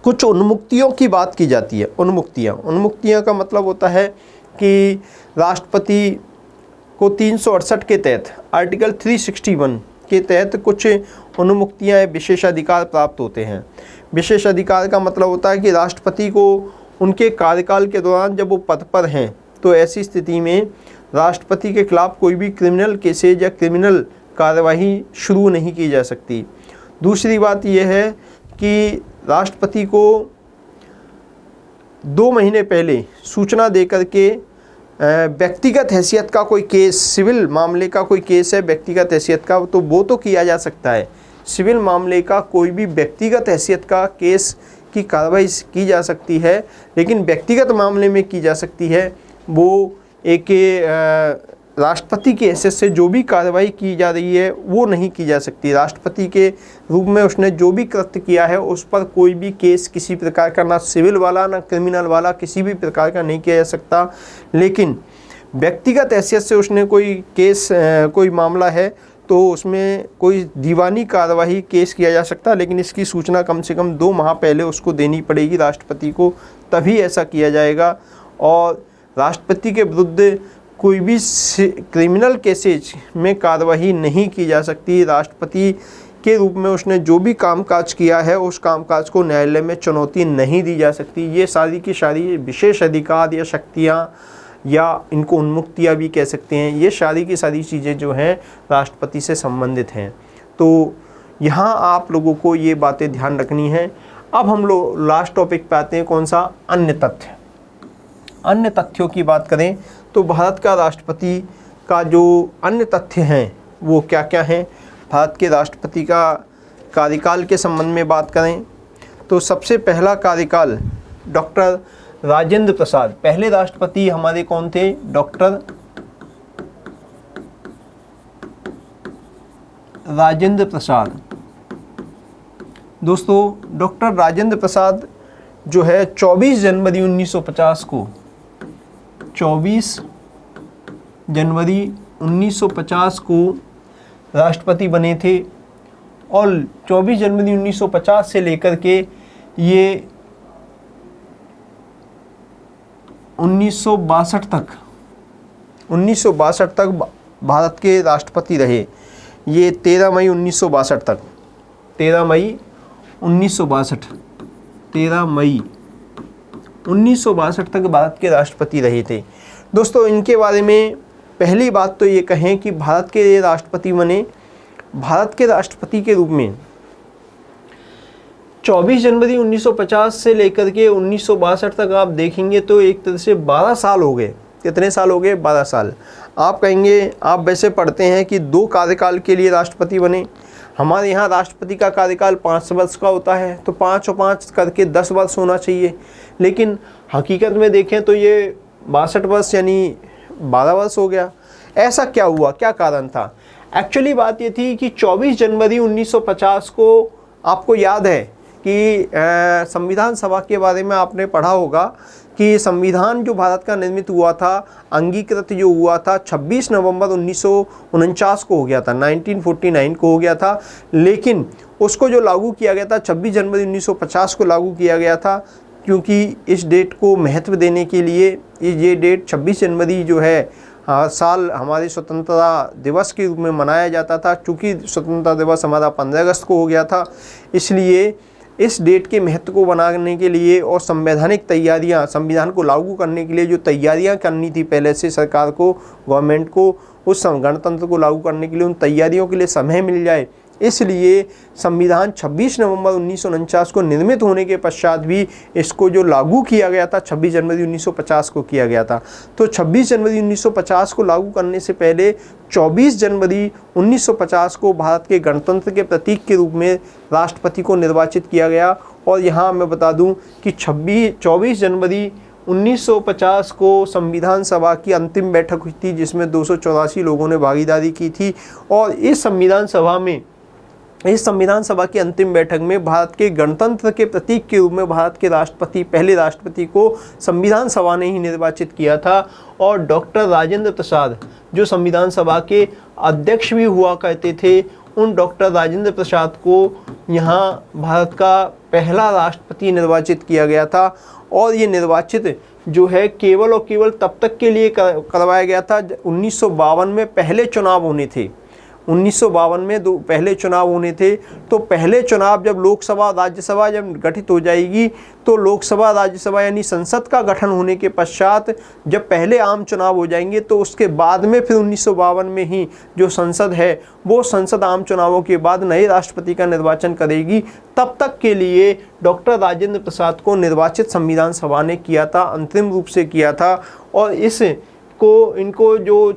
कुछ उन्मुक्तियों की बात की जाती है। उन्मुक्तियाँ का मतलब होता है कि राष्ट्रपति को 368 के तहत आर्टिकल 361 के तहत कुछ उन्मुक्तियाँ विशेषाधिकार प्राप्त होते हैं। विशेषाधिकार का मतलब होता है कि राष्ट्रपति को उनके कार्यकाल के दौरान जब वो पद पर हैं तो ऐसी स्थिति में राष्ट्रपति के खिलाफ कोई भी क्रिमिनल केसेज या क्रिमिनल कार्यवाही शुरू नहीं की जा सकती। दूसरी बात यह है कि राष्ट्रपति को 2 महीने पहले सूचना देकर के व्यक्तिगत हैसियत का कोई केस, सिविल मामले का कोई केस है व्यक्तिगत हैसियत का, तो वो तो किया जा सकता है। सिविल मामले का कोई भी व्यक्तिगत हैसियत का केस की कार्रवाई की जा सकती है, लेकिन व्यक्तिगत मामले में की जा सकती है वो एक राष्ट्रपति की हैसियत से जो भी कार्रवाई की जा रही है वो नहीं की जा सकती। राष्ट्रपति के रूप में उसने जो भी कृत्य किया है उस पर कोई भी केस किसी प्रकार का, ना सिविल वाला ना क्रिमिनल वाला, किसी भी प्रकार का नहीं किया जा सकता। लेकिन व्यक्तिगत हैसियत से उसने कोई केस, कोई मामला है तो उसमें कोई दीवानी कार्रवाई केस किया जा सकता है, लेकिन इसकी सूचना कम से कम 2 माह पहले उसको देनी पड़ेगी राष्ट्रपति को, तभी ऐसा किया जाएगा। और राष्ट्रपति के विरुद्ध कोई भी क्रिमिनल केसेज में कार्रवाई नहीं की जा सकती। राष्ट्रपति के रूप में उसने जो भी कामकाज किया है उस कामकाज को न्यायालय में चुनौती नहीं दी जा सकती। ये सारी की सारी विशेष अधिकार या शक्तियाँ या इनको उन्मुक्तियाँ भी कह सकते हैं, ये सारी की सारी चीज़ें जो हैं राष्ट्रपति से संबंधित हैं। तो यहाँ आप लोगों को ये बातें ध्यान रखनी हैं। अब हम लोग लास्ट टॉपिक पे आते हैं, कौन सा? अन्य तथ्य। अन्य तथ्यों की बात करें तो भारत का राष्ट्रपति का जो अन्य तथ्य हैं वो क्या क्या हैं। भारत के राष्ट्रपति का कार्यकाल के संबंध में बात करें तो सबसे पहला कार्यकाल डॉक्टर राजेंद्र प्रसाद, पहले राष्ट्रपति हमारे कौन थे? डॉक्टर राजेंद्र प्रसाद। दोस्तों डॉक्टर राजेंद्र प्रसाद जो है 24 जनवरी 1950 को 24 जनवरी 1950 को राष्ट्रपति बने थे और 24 जनवरी 1950 से लेकर के ये 1962 तक भारत के राष्ट्रपति रहे। ये 13 मई 1962 तक 13 मई 1962 तक भारत के राष्ट्रपति रहे थे। दोस्तों इनके बारे में पहली बात तो ये कहें कि भारत के राष्ट्रपति बने, भारत के राष्ट्रपति के रूप में 24 जनवरी 1950 से लेकर के 1962 तक आप देखेंगे तो एक तरह से 12 साल हो गए। कितने साल हो गए? 12 साल। आप कहेंगे, आप वैसे पढ़ते हैं कि 2 कार्यकाल के लिए राष्ट्रपति बने। हमारे यहाँ राष्ट्रपति का कार्यकाल 5 वर्ष का होता है, तो 5 और 5 करके 10 वर्ष होना चाहिए, लेकिन हकीकत में देखें तो ये 62 वर्ष यानी 12 वर्ष हो गया। ऐसा क्या हुआ, क्या कारण था? एक्चुअली बात ये थी कि 24 जनवरी 1950 को आपको याद है कि संविधान सभा के बारे में आपने पढ़ा होगा कि संविधान जो भारत का निर्मित हुआ था, अंगीकृत जो हुआ था 26 नवंबर 1949 को हो गया था, 1949 को हो गया था, लेकिन उसको जो लागू किया गया था 26 जनवरी 1950 को लागू किया गया था, क्योंकि इस डेट को महत्व देने के लिए ये डेट 26 जनवरी जो है हर साल हमारे स्वतंत्रता दिवस के रूप में मनाया जाता था। चूँकि स्वतंत्रता दिवस हमारा 15 अगस्त को हो गया था, इसलिए इस डेट के महत्व को बनाने के लिए और संवैधानिक तैयारियां, संविधान को लागू करने के लिए जो तैयारियां करनी थी पहले से सरकार को, गवर्नमेंट को, उस गणतंत्र को लागू करने के लिए उन तैयारियों के लिए समय मिल जाए, इसलिए संविधान 26 नवंबर 1949 को निर्मित होने के पश्चात भी इसको जो लागू किया गया था 26 जनवरी 1950 को किया गया था। तो 26 जनवरी 1950 को लागू करने से पहले 24 जनवरी 1950 को भारत के गणतंत्र के प्रतीक के रूप में राष्ट्रपति को निर्वाचित किया गया। और यहाँ मैं बता दूँ कि 24 जनवरी 1950 को संविधान सभा की अंतिम बैठक हुई थी, जिसमें 284 लोगों ने भागीदारी की थी। और इस संविधान सभा की अंतिम बैठक में भारत के गणतंत्र के प्रतीक के रूप में भारत के राष्ट्रपति, पहले राष्ट्रपति को संविधान सभा ने ही निर्वाचित किया था। और डॉक्टर राजेंद्र प्रसाद जो संविधान सभा के अध्यक्ष भी हुआ करते थे, उन डॉक्टर राजेंद्र प्रसाद को यहाँ भारत का पहला राष्ट्रपति निर्वाचित किया गया था। और ये निर्वाचित जो है केवल और केवल तब तक के लिए करवाया गया था 1952 में पहले चुनाव होने थे। 1952 में पहले चुनाव होने थे। तो पहले चुनाव जब लोकसभा राज्यसभा जब गठित हो जाएगी, तो लोकसभा राज्यसभा यानी संसद का गठन होने के पश्चात जब पहले आम चुनाव हो जाएंगे, तो उसके बाद में फिर 1952 में ही जो संसद है, वो संसद आम चुनावों के बाद नए राष्ट्रपति का निर्वाचन करेगी। तब तक के लिए डॉक्टर राजेंद्र प्रसाद को निर्वाचित संविधान सभा ने किया था, अंतरिम रूप से किया था। और इनको जो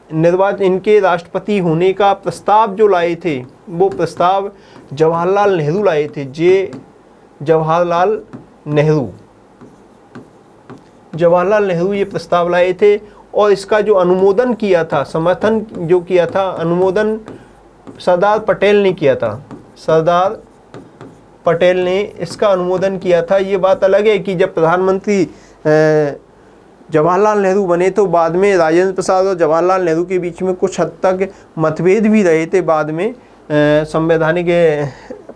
इनके राष्ट्रपति होने का प्रस्ताव जो लाए थे, वो प्रस्ताव जवाहरलाल नेहरू लाए थे। जवाहरलाल नेहरू ये प्रस्ताव लाए थे। और इसका जो अनुमोदन किया था, समर्थन जो किया था, अनुमोदन सरदार पटेल ने किया था। सरदार पटेल ने इसका अनुमोदन किया था। ये बात अलग है कि जब प्रधानमंत्री जवाहरलाल नेहरू बने, तो बाद में राजेंद्र प्रसाद और जवाहरलाल नेहरू के बीच में कुछ हद तक मतभेद भी रहे थे बाद में, संवैधानिक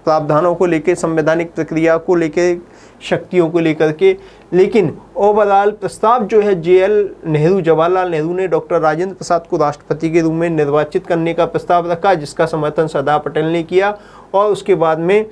प्रावधानों को लेकर, संवैधानिक प्रक्रिया को लेकर, शक्तियों को लेकर के। लेकिन ओवरऑल प्रस्ताव जो है जवाहरलाल नेहरू ने डॉक्टर राजेंद्र प्रसाद को राष्ट्रपति के रूप में निर्वाचित करने का प्रस्ताव रखा, जिसका समर्थन सरदार पटेल ने किया। और उसके बाद में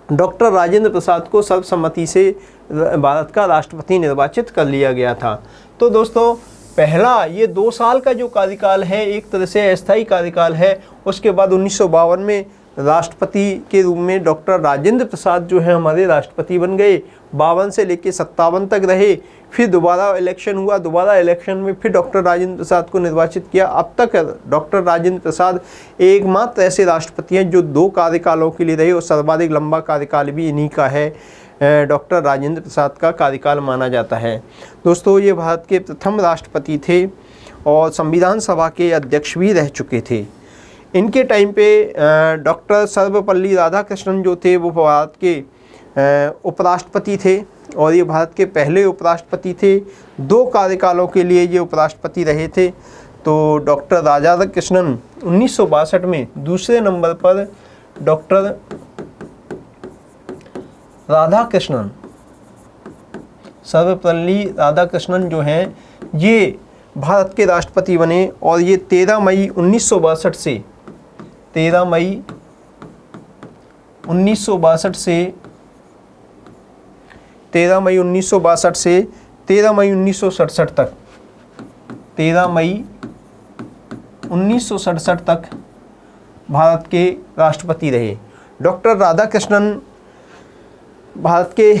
डॉक्टर राजेंद्र प्रसाद को सर्वसम्मति से भारत का राष्ट्रपति निर्वाचित कर लिया गया था। तो दोस्तों पहला ये 2 साल का जो कार्यकाल है, एक तरह से अस्थायी कार्यकाल है। उसके बाद 1952 में राष्ट्रपति के रूप में डॉक्टर राजेंद्र प्रसाद जो है हमारे राष्ट्रपति बन गए। 52 से लेकर 57 तक रहे। फिर दोबारा इलेक्शन हुआ, दोबारा इलेक्शन में फिर डॉक्टर राजेंद्र प्रसाद को निर्वाचित किया। अब तक डॉक्टर राजेंद्र प्रसाद एकमात्र ऐसे राष्ट्रपति हैं जो 2 कार्यकालों के लिए रहे, और सर्वाधिक लंबा कार्यकाल भी इन्हीं का है। डॉक्टर राजेंद्र प्रसाद का कार्यकाल माना जाता है। दोस्तों ये भारत के प्रथम राष्ट्रपति थे और संविधान सभा के अध्यक्ष भी रह चुके थे। इनके टाइम पे डॉक्टर सर्वपल्ली राधाकृष्णन जो थे वो भारत के उपराष्ट्रपति थे और ये भारत के पहले उपराष्ट्रपति थे। 2 कार्यकालों के लिए ये उपराष्ट्रपति रहे थे। तो डॉक्टर राधाकृष्णन 1962 में दूसरे नंबर पर डॉक्टर राधाकृष्णन, सर्वपल्ली राधाकृष्णन जो हैं ये भारत के राष्ट्रपति बने और ये 13 मई 1962 से 13 मई 1962 से 13 मई 1962 से 13 मई 1967 तक 13 मई 1967 तक भारत के राष्ट्रपति रहे। डॉक्टर राधाकृष्णन भारत के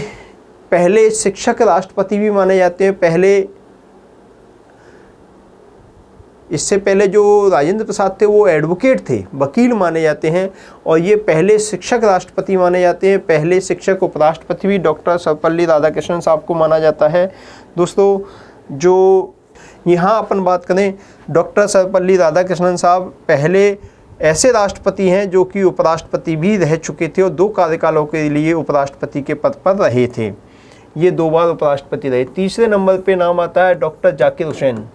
पहले शिक्षक राष्ट्रपति भी माने जाते हैं। इससे पहले जो राजेंद्र प्रसाद थे वो एडवोकेट थे, वकील माने जाते हैं और ये पहले शिक्षक राष्ट्रपति माने जाते हैं। पहले शिक्षक उपराष्ट्रपति भी डॉक्टर सर्वपल्ली राधाकृष्णन साहब को माना जाता है। दोस्तों, जो यहाँ अपन बात करें, डॉक्टर सर्वपल्ली राधाकृष्णन साहब पहले ऐसे राष्ट्रपति हैं जो कि उपराष्ट्रपति भी रह चुके थे और 2 कार्यकालों के लिए उपराष्ट्रपति के पद पर रहे थे। ये 2 बार उपराष्ट्रपति रहे। तीसरे नंबर पे नाम आता है डॉक्टर जाकिर हुसैन।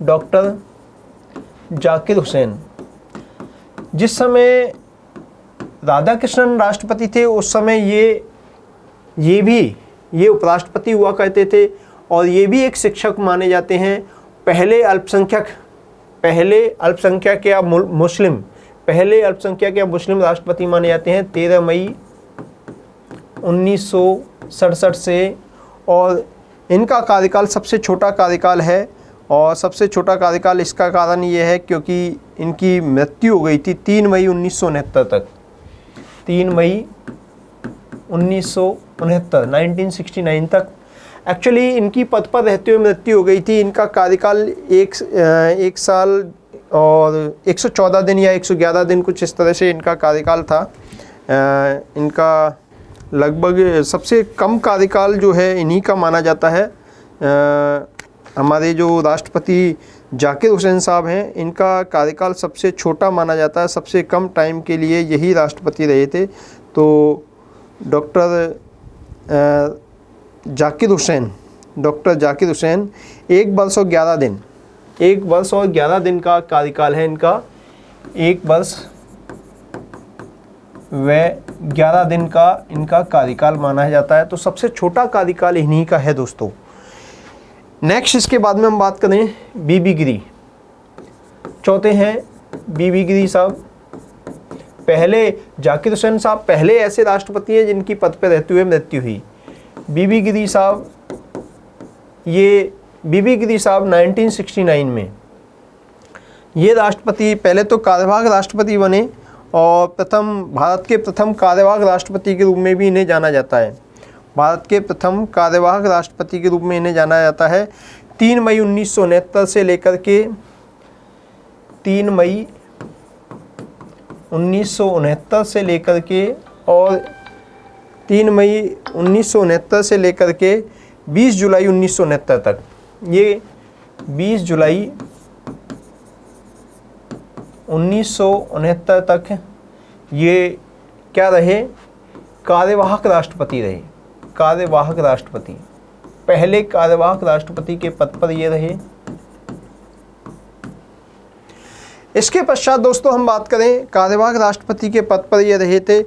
डॉक्टर जाकिर हुसैन, जिस समय राधाकृष्णन राष्ट्रपति थे उस समय ये उपराष्ट्रपति हुआ करते थे और ये भी एक शिक्षक माने जाते हैं। पहले अल्पसंख्यक या मुस्लिम राष्ट्रपति माने जाते हैं 13 मई 1967 से। और इनका कार्यकाल सबसे छोटा कार्यकाल है और सबसे छोटा कार्यकाल इसका कारण ये है क्योंकि इनकी मृत्यु हो गई थी 3 मई 1969 तक। 3 मई 1969 तक एक्चुअली इनकी पद पर रहते हुए मृत्यु हो गई थी। इनका कार्यकाल एक साल और 114 दिन या 111 दिन कुछ इस तरह से इनका कार्यकाल था। इनका लगभग सबसे कम कार्यकाल जो है इन्हीं का माना जाता है। हमारे जो राष्ट्रपति जाकिर हुसैन साहब हैं, इनका कार्यकाल सबसे छोटा माना जाता है, सबसे कम टाइम के लिए यही राष्ट्रपति रहे थे। तो डॉक्टर जाकिर हुसैन 1 वर्ष और 11 दिन का कार्यकाल है इनका। 1 वर्ष व 11 दिन का इनका कार्यकाल माना जाता है। तो सबसे छोटा कार्यकाल इन्हीं का है दोस्तों। नेक्स्ट इसके बाद में हम बात करें बीबी गिरी। चौथे हैं बीबी गिरी साहब। पहले जाकिर हुसैन साहब पहले ऐसे राष्ट्रपति हैं जिनकी पद पर रहते हुए मृत्यु हुई। बीबी गिरी साहब 1969 में ये राष्ट्रपति पहले तो कार्यवाहक राष्ट्रपति बने और भारत के प्रथम कार्यवाहक राष्ट्रपति के रूप में भी इन्हें जाना जाता है। भारत के प्रथम कार्यवाहक राष्ट्रपति के रूप में इन्हें जाना जाता है। 3 मई 1969 से लेकर के 3 मई 1969 से लेकर के और 3 मई 1969 से लेकर के 20 जुलाई 1969 तक, ये 20 जुलाई 1969 तक ये क्या रहे, कार्यवाहक राष्ट्रपति रहे। कार्यवाहक राष्ट्रपति, पहले कार्यवाहक राष्ट्रपति के पद पर ये रहे। इसके पश्चात दोस्तों हम बात करें, कार्यवाहक राष्ट्रपति के पद पर ये रहे थे,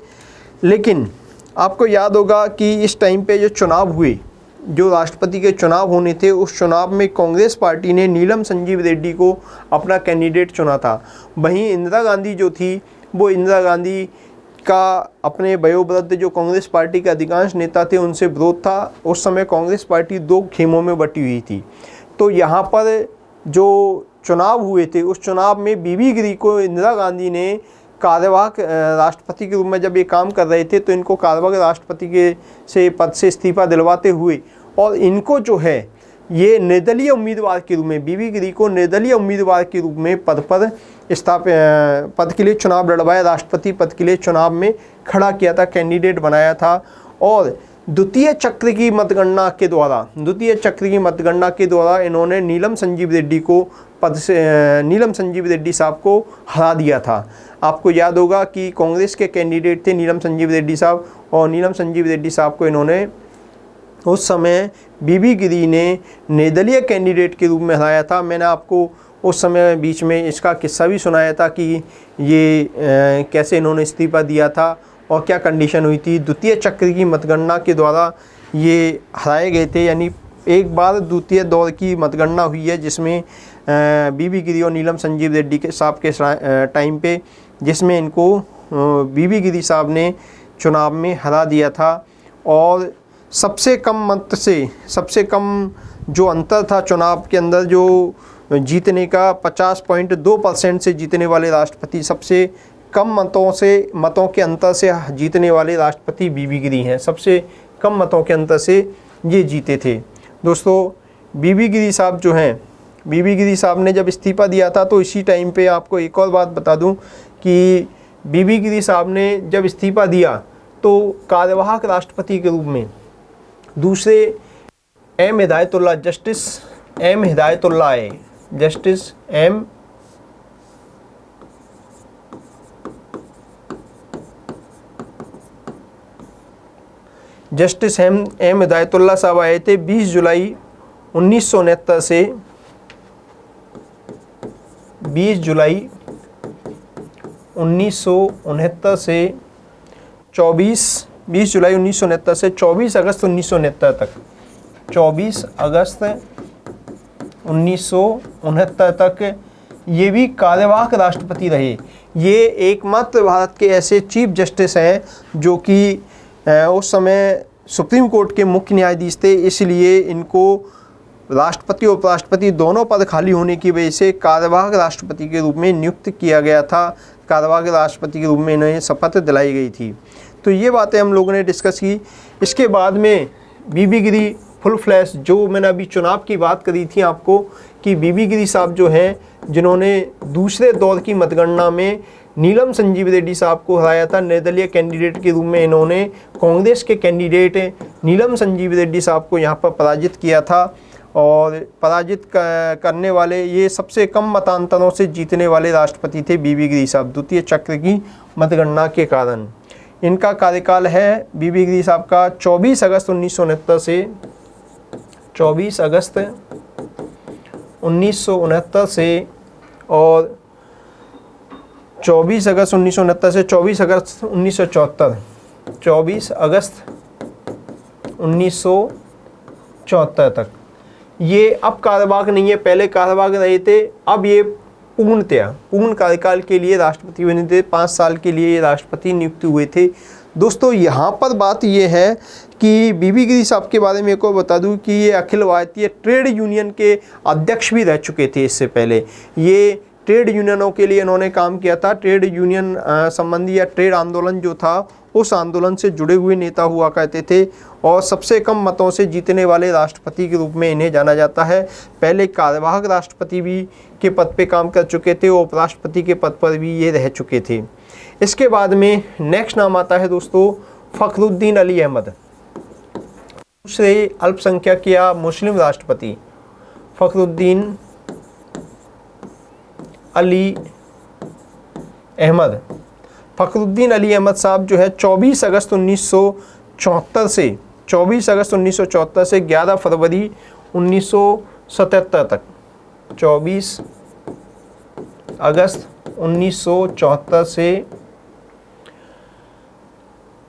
लेकिन आपको याद होगा कि इस टाइम पे जो चुनाव हुए, जो राष्ट्रपति के चुनाव होने थे, उस चुनाव में कांग्रेस पार्टी ने नीलम संजीव रेड्डी को अपना कैंडिडेट चुना था। वहीं इंदिरा गांधी जो थी, वो इंदिरा गांधी का अपने वयोवृद्ध जो कांग्रेस पार्टी के अधिकांश नेता थे उनसे विरोध था। उस समय कांग्रेस पार्टी 2 खेमों में बटी हुई थी। तो यहाँ पर जो चुनाव हुए थे, उस चुनाव में बीबी गिरी को इंदिरा गांधी ने कार्यवाहक राष्ट्रपति के रूप में जब ये काम कर रहे थे, तो इनको कार्यवाहक राष्ट्रपति के पद से इस्तीफा दिलवाते हुए और इनको जो है ये निर्दलीय उम्मीदवार के रूप में, बीबी गिरी को निर्दलीय उम्मीदवार के रूप में पद के लिए चुनाव लड़वाया, राष्ट्रपति पद के लिए चुनाव में खड़ा किया था, कैंडिडेट बनाया था। और द्वितीय चक्र की मतगणना के द्वारा इन्होंने नीलम संजीव रेड्डी को पद से नीलम संजीव रेड्डी साहब को हरा दिया था। आपको याद होगा कि कांग्रेस के कैंडिडेट थे नीलम संजीव रेड्डी साहब, और नीलम संजीव रेड्डी साहब को इन्होंने उस समय बीबी गिरी ने निर्दलीय कैंडिडेट के रूप में हराया था। मैंने आपको उस समय बीच में इसका किस्सा भी सुनाया था कि ये कैसे इन्होंने इस्तीफा दिया था और क्या कंडीशन हुई थी। द्वितीय चक्र की मतगणना के द्वारा ये हराए गए थे, यानी एक बार द्वितीय दौर की मतगणना हुई है जिसमें बीबी गिरी और नीलम संजीव रेड्डी के साहब के टाइम पे, जिसमें इनको बीबी गिरी साहब ने चुनाव में हरा दिया था। और सबसे कम मत से, सबसे कम जो अंतर था चुनाव के अंदर, जो जीतने का 50.2% से जीतने वाले राष्ट्रपति, सबसे कम मतों के अंतर से जीतने वाले राष्ट्रपति बीबी गिरी हैं। सबसे कम मतों के अंतर से ये जीते थे। दोस्तों बीबी गिरी साहब जो हैं, बीबी गिरी साहब ने जब इस्तीफा दिया था तो इसी टाइम पे आपको एक और बात बता दूं कि बीबी गिरी साहब ने जब इस्तीफा दिया तो कार्यवाहक राष्ट्रपति के रूप में दूसरे जस्टिस एम हिदायतुल्लाह आए। जस्टिस एम हिदायतुल्लाह साहब आए थे 20 जुलाई 1969 से 20 जुलाई 1969 से 24 अगस्त 1969 तक, 24 अगस्त 1969 तक ये भी कार्यवाहक राष्ट्रपति रहे। ये एकमात्र भारत के ऐसे चीफ जस्टिस हैं जो कि उस समय सुप्रीम कोर्ट के मुख्य न्यायाधीश थे, इसलिए इनको राष्ट्रपति और उपराष्ट्रपति दोनों पद खाली होने की वजह से कार्यवाहक राष्ट्रपति के रूप में नियुक्त किया गया था। कार्यवाहक राष्ट्रपति के रूप में इन्हें शपथ दिलाई गई थी। तो ये बातें हम लोगों ने डिस्कस की। इसके बाद में बीबी गिरी फुल फ्लैश, जो मैंने अभी चुनाव की बात करी थी आपको कि बीबी गिरी साहब जो हैं, जिन्होंने दूसरे दौर की मतगणना में नीलम संजीव रेड्डी साहब को हराया था निर्दलीय कैंडिडेट के रूप में, इन्होंने कांग्रेस के कैंडिडेट नीलम संजीव रेड्डी साहब को यहाँ पर पराजित किया था। और पराजित करने वाले, ये सबसे कम मतांतरों से जीतने वाले राष्ट्रपति थे बीबी गिरी साहब द्वितीय चक्र की मतगणना के कारण। इनका कार्यकाल है बीबी गिरी साहब का 24 अगस्त 1969 से 24 अगस्त 1969 से और 24 अगस्त 1969 से 24 अगस्त 1974, 24 अगस्त 1974 तक। ये अब कार्यवाहक नहीं है, पहले कार्यवाहक रहे थे, अब ये पूर्ण कार्यकाल के लिए राष्ट्रपति बने थे। 5 साल के लिए ये राष्ट्रपति नियुक्त हुए थे। दोस्तों यहाँ पर बात ये है कि बीबी गिरी साहब के बारे में एक और बता दूं कि ये अखिल भारतीय ट्रेड यूनियन के अध्यक्ष भी रह चुके थे। इससे पहले ये ट्रेड यूनियनों के लिए इन्होंने काम किया था। ट्रेड यूनियन संबंधी या ट्रेड आंदोलन जो था, उस आंदोलन से जुड़े हुए नेता हुआ करते थे और सबसे कम मतों से जीतने वाले राष्ट्रपति के रूप में इन्हें जाना जाता है। पहले कार्यवाहक राष्ट्रपति भी के पद पे काम कर चुके थे और उपराष्ट्रपति के पद पर भी ये रह चुके थे। इसके बाद में नेक्स्ट नाम आता है दोस्तों फ़खरुद्दीन अली अहमद, दूसरे अल्पसंख्यक या मुस्लिम राष्ट्रपति फ़खरुद्दीन अली अहमद। फ़खरुद्दीन अली अहमद साहब जो है 24 अगस्त 1974 से 11 फरवरी 1977 तक, 24 अगस्त 1974 से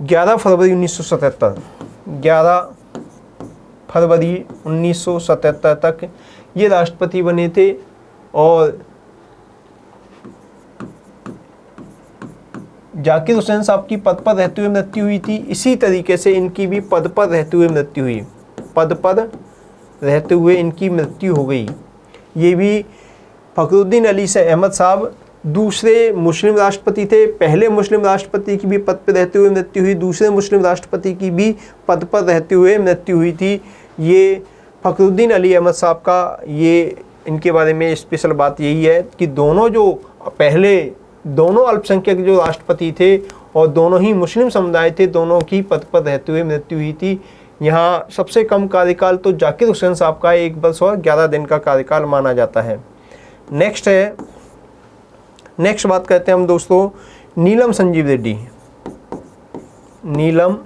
11 फरवरी 1977, 11 फरवरी 1977 तक ये राष्ट्रपति बने थे। और जाकिर हुसैन साहब की पद पर रहते हुए मृत्यु हुई थी। इसी तरीके से इनकी भी पद पर रहते हुए मृत्यु हुई, पद पर रहते हुए इनकी मृत्यु हो गई। ये भी फ़खरुद्दीन अली से अहमद साहब दूसरे मुस्लिम राष्ट्रपति थे। पहले मुस्लिम राष्ट्रपति की भी पद पर रहते हुए मृत्यु हुई, दूसरे मुस्लिम राष्ट्रपति की भी पद पर रहते हुए मृत्यु हुई थी। ये फ़खरुद्दीन अली अहमद साहब का, ये इनके बारे में स्पेशल बात यही है कि दोनों जो पहले दोनों अल्पसंख्यक जो राष्ट्रपति थे और दोनों ही मुस्लिम समुदाय थे, दोनों की पद पर रहते हुए मृत्यु हुई थी। यहाँ सबसे कम कार्यकाल तो जाकिर हुसैन साहब का 1 वर्ष और 11 दिन का कार्यकाल माना जाता है। नेक्स्ट बात करते हैं हम दोस्तों नीलम संजीव रेड्डी। नीलम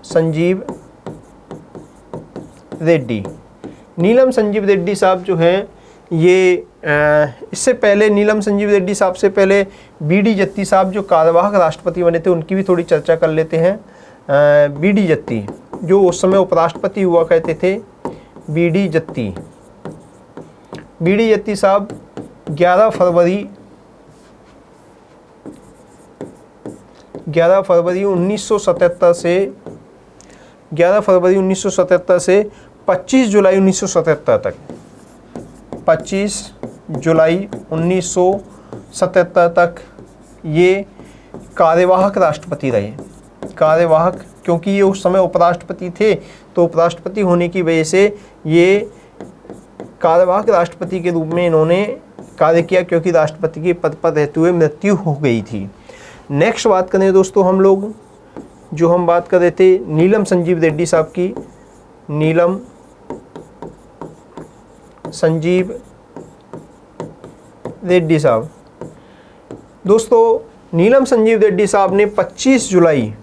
संजीव रेड्डी। नीलम संजीव रेड्डी साहब जो हैं ये इससे पहले नीलम संजीव रेड्डी साहब से पहले बीडी जत्ती साहब जो कार्यवाहक राष्ट्रपति बने थे, उनकी भी थोड़ी चर्चा कर लेते हैं। बीडी जत्ती जो उस समय उपराष्ट्रपति हुआ करते थे, बीडी जत्ती साहब 11 फरवरी 1977 से 25 जुलाई 1977 तक 25 जुलाई 1977 तक ये कार्यवाहक राष्ट्रपति रहे। कार्यवाहक क्योंकि ये उस समय उपराष्ट्रपति थे, तो उपराष्ट्रपति होने की वजह से ये कार्यवाहक राष्ट्रपति के रूप में इन्होंने कार्य किया, क्योंकि राष्ट्रपति के पद पर रहते हुए मृत्यु हो गई थी। नेक्स्ट बात करें दोस्तों हम लोग, जो हम बात कर रहे थे नीलम संजीव रेड्डी साहब की। नीलम संजीव रेड्डी साहब दोस्तों, नीलम संजीव रेड्डी साहब ने 25 जुलाई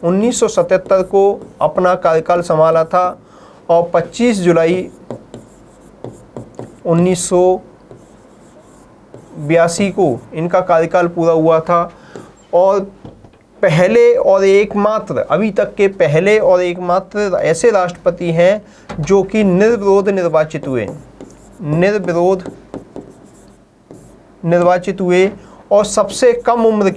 1977 को अपना कार्यकाल संभाला था और 25 जुलाई 1982 को इनका कार्यकाल पूरा हुआ था। और पहले और एकमात्र, अभी तक के पहले और एकमात्र ऐसे राष्ट्रपति हैं जो कि निर्विरोध निर्वाचित हुए और सबसे कम उम्र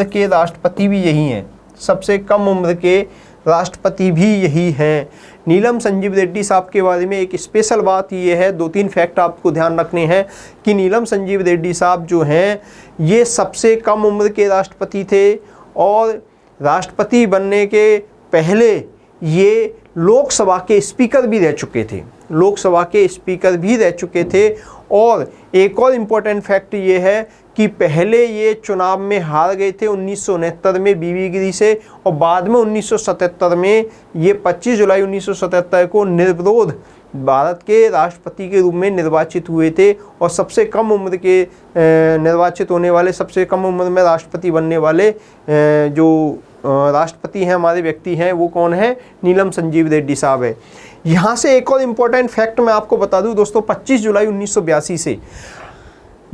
के राष्ट्रपति भी यही हैं। सबसे कम उम्र के राष्ट्रपति भी यही हैं। नीलम संजीव रेड्डी साहब के बारे में एक स्पेशल बात ये है, 2-3 फैक्ट आपको ध्यान रखने हैं कि नीलम संजीव रेड्डी साहब जो हैं ये सबसे कम उम्र के राष्ट्रपति थे और राष्ट्रपति बनने के पहले ये लोकसभा के स्पीकर भी रह चुके थे। और एक और इम्पोर्टेंट फैक्ट ये है कि पहले ये चुनाव में हार गए थे 1969 में बीवी गिरी से, और बाद में 1977 में ये 25 जुलाई 1977 को निर्विरोध भारत के राष्ट्रपति के रूप में निर्वाचित हुए थे। और सबसे कम उम्र के निर्वाचित होने वाले, सबसे कम उम्र में राष्ट्रपति बनने वाले जो राष्ट्रपति हैं, हमारे व्यक्ति हैं, वो कौन है? नीलम संजीव रेड्डी साहब है। यहाँ से एक और इम्पोर्टेंट फैक्ट मैं आपको बता दूं दोस्तों, 25 जुलाई 1982 से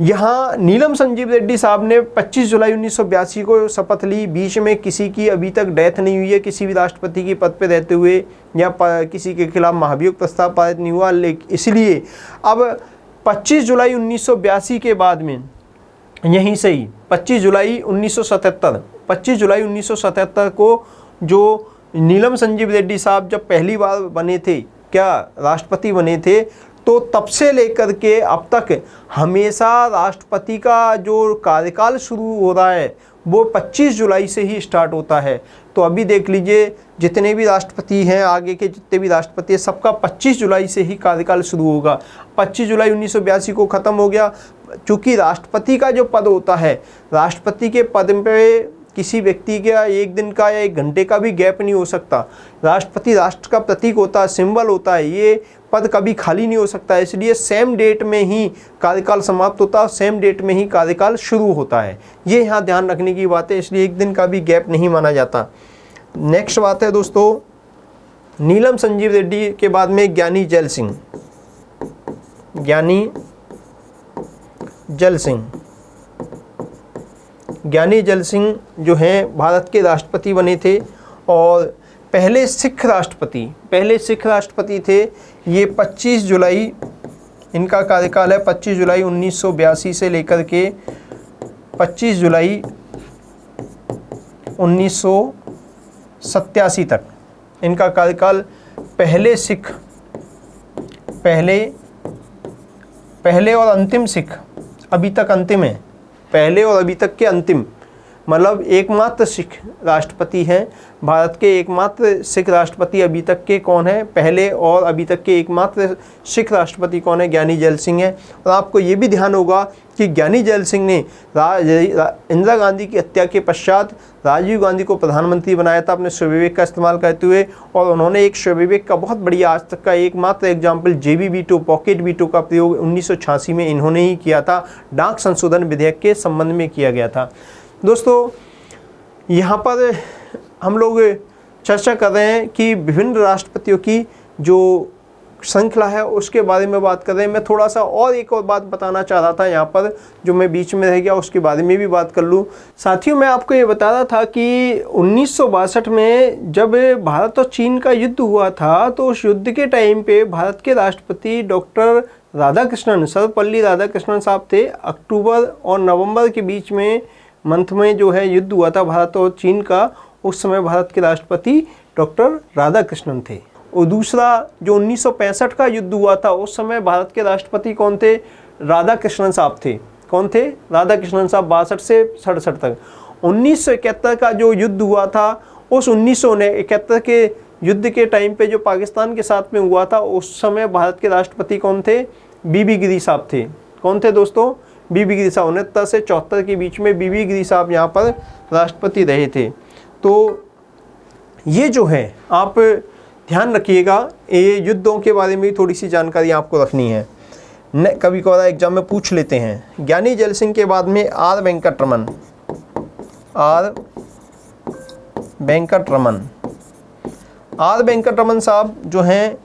यहाँ नीलम संजीव रेड्डी साहब ने 25 जुलाई 1982 को शपथ ली। बीच में किसी की अभी तक डेथ नहीं हुई है, किसी भी राष्ट्रपति के पद पे रहते हुए, या किसी के खिलाफ महाभियोग प्रस्ताव पारित नहीं हुआ। इसलिए अब 25 जुलाई 1982 के बाद में यहीं से ही 25 जुलाई 1977 को जो नीलम संजीव रेड्डी साहब जब पहली बार बने थे, क्या राष्ट्रपति बने थे, तो तब से लेकर के अब तक हमेशा राष्ट्रपति का जो कार्यकाल शुरू हो रहा है वो 25 जुलाई से ही स्टार्ट होता है। तो अभी देख लीजिए जितने भी राष्ट्रपति हैं, आगे के जितने भी राष्ट्रपति हैं, सबका 25 जुलाई से ही कार्यकाल शुरू होगा। 25 जुलाई 1982 को ख़त्म हो गया। चूँकि राष्ट्रपति का जो पद होता है, राष्ट्रपति के पद पे किसी व्यक्ति का एक दिन का या एक घंटे का भी गैप नहीं हो सकता। राष्ट्रपति राष्ट्र का प्रतीक होता है, सिंबल होता है, ये पद कभी खाली नहीं हो सकता है। इसलिए सेम डेट में ही कार्यकाल समाप्त होता है, सेम डेट में ही कार्यकाल शुरू होता है। ये यहाँ ध्यान रखने की बात है, इसलिए एक दिन का भी गैप नहीं माना जाता। नेक्स्ट बात है दोस्तों, नीलम संजीव रेड्डी के बाद में ज्ञानी जैल सिंह जो हैं भारत के राष्ट्रपति बने थे और पहले सिख राष्ट्रपति थे। ये 25 जुलाई इनका कार्यकाल है, 25 जुलाई 1982 से लेकर के 25 जुलाई 1987 तक इनका कार्यकाल। पहले और अंतिम सिख, अभी तक अंतिम है, पहले और अभी तक के अंतिम मतलब एकमात्र सिख राष्ट्रपति हैं। भारत के एकमात्र सिख राष्ट्रपति अभी तक के कौन है, पहले और अभी तक के एकमात्र सिख राष्ट्रपति कौन है, ज्ञानी जैल सिंह है। और आपको ये भी ध्यान होगा कि ज्ञानी जैल सिंह ने इंदिरा गांधी की हत्या के पश्चात राजीव गांधी को प्रधानमंत्री बनाया था अपने स्वविवेक का इस्तेमाल करते हुए, और उन्होंने एक स्वविवेक का बहुत बढ़िया आज तक का एकमात्र एग्जाम्पल जेबी वीटो, पॉकेट वीटो का प्रयोग 1986 में इन्होंने ही किया था, डाक संशोधन विधेयक के संबंध में किया गया था। दोस्तों यहाँ पर हम लोग चर्चा कर रहे हैं कि विभिन्न राष्ट्रपतियों की जो श्रृंखला है उसके बारे में बात कर रहे हैं। मैं थोड़ा सा और एक और बात बताना चाह रहा था यहाँ पर, जो मैं बीच में रह गया, उसके बारे में भी बात कर लूँ। साथियों, मैं आपको ये बता रहा था कि 1962 में जब भारत और चीन का युद्ध हुआ था, तो उस युद्ध के टाइम पे भारत के राष्ट्रपति डॉक्टर राधाकृष्णन, सर्वपल्ली राधाकृष्णन साहब थे। अक्टूबर और नवंबर के बीच में मंथ में जो है युद्ध हुआ था भारत और चीन का, उस समय भारत के राष्ट्रपति डॉक्टर राधाकृष्णन थे। और दूसरा जो 1965 का युद्ध हुआ था, उस समय भारत के राष्ट्रपति कौन थे, राधाकृष्णन साहब थे। कौन थे, राधाकृष्णन साहब, 62 से 67 तक। 1971 का जो युद्ध हुआ था, उस 1971 के युद्ध के टाइम पे जो पाकिस्तान के साथ में हुआ था, उस समय भारत के राष्ट्रपति कौन थे, बीबी गिरी साहब थे। कौन थे दोस्तों, बीबी गिरी साहब। 69 से 74 के बीच में बीबी गिरी साहब यहाँ पर राष्ट्रपति रहे थे। तो ये जो है आप ध्यान रखिएगा, ये युद्धों के बारे में थोड़ी सी जानकारी आपको रखनी है, कभी कभार एग्जाम में पूछ लेते हैं। ज्ञानी जैल सिंह के बाद में आर वेंकटरमन। आर वेंकटरमन साहब जो हैं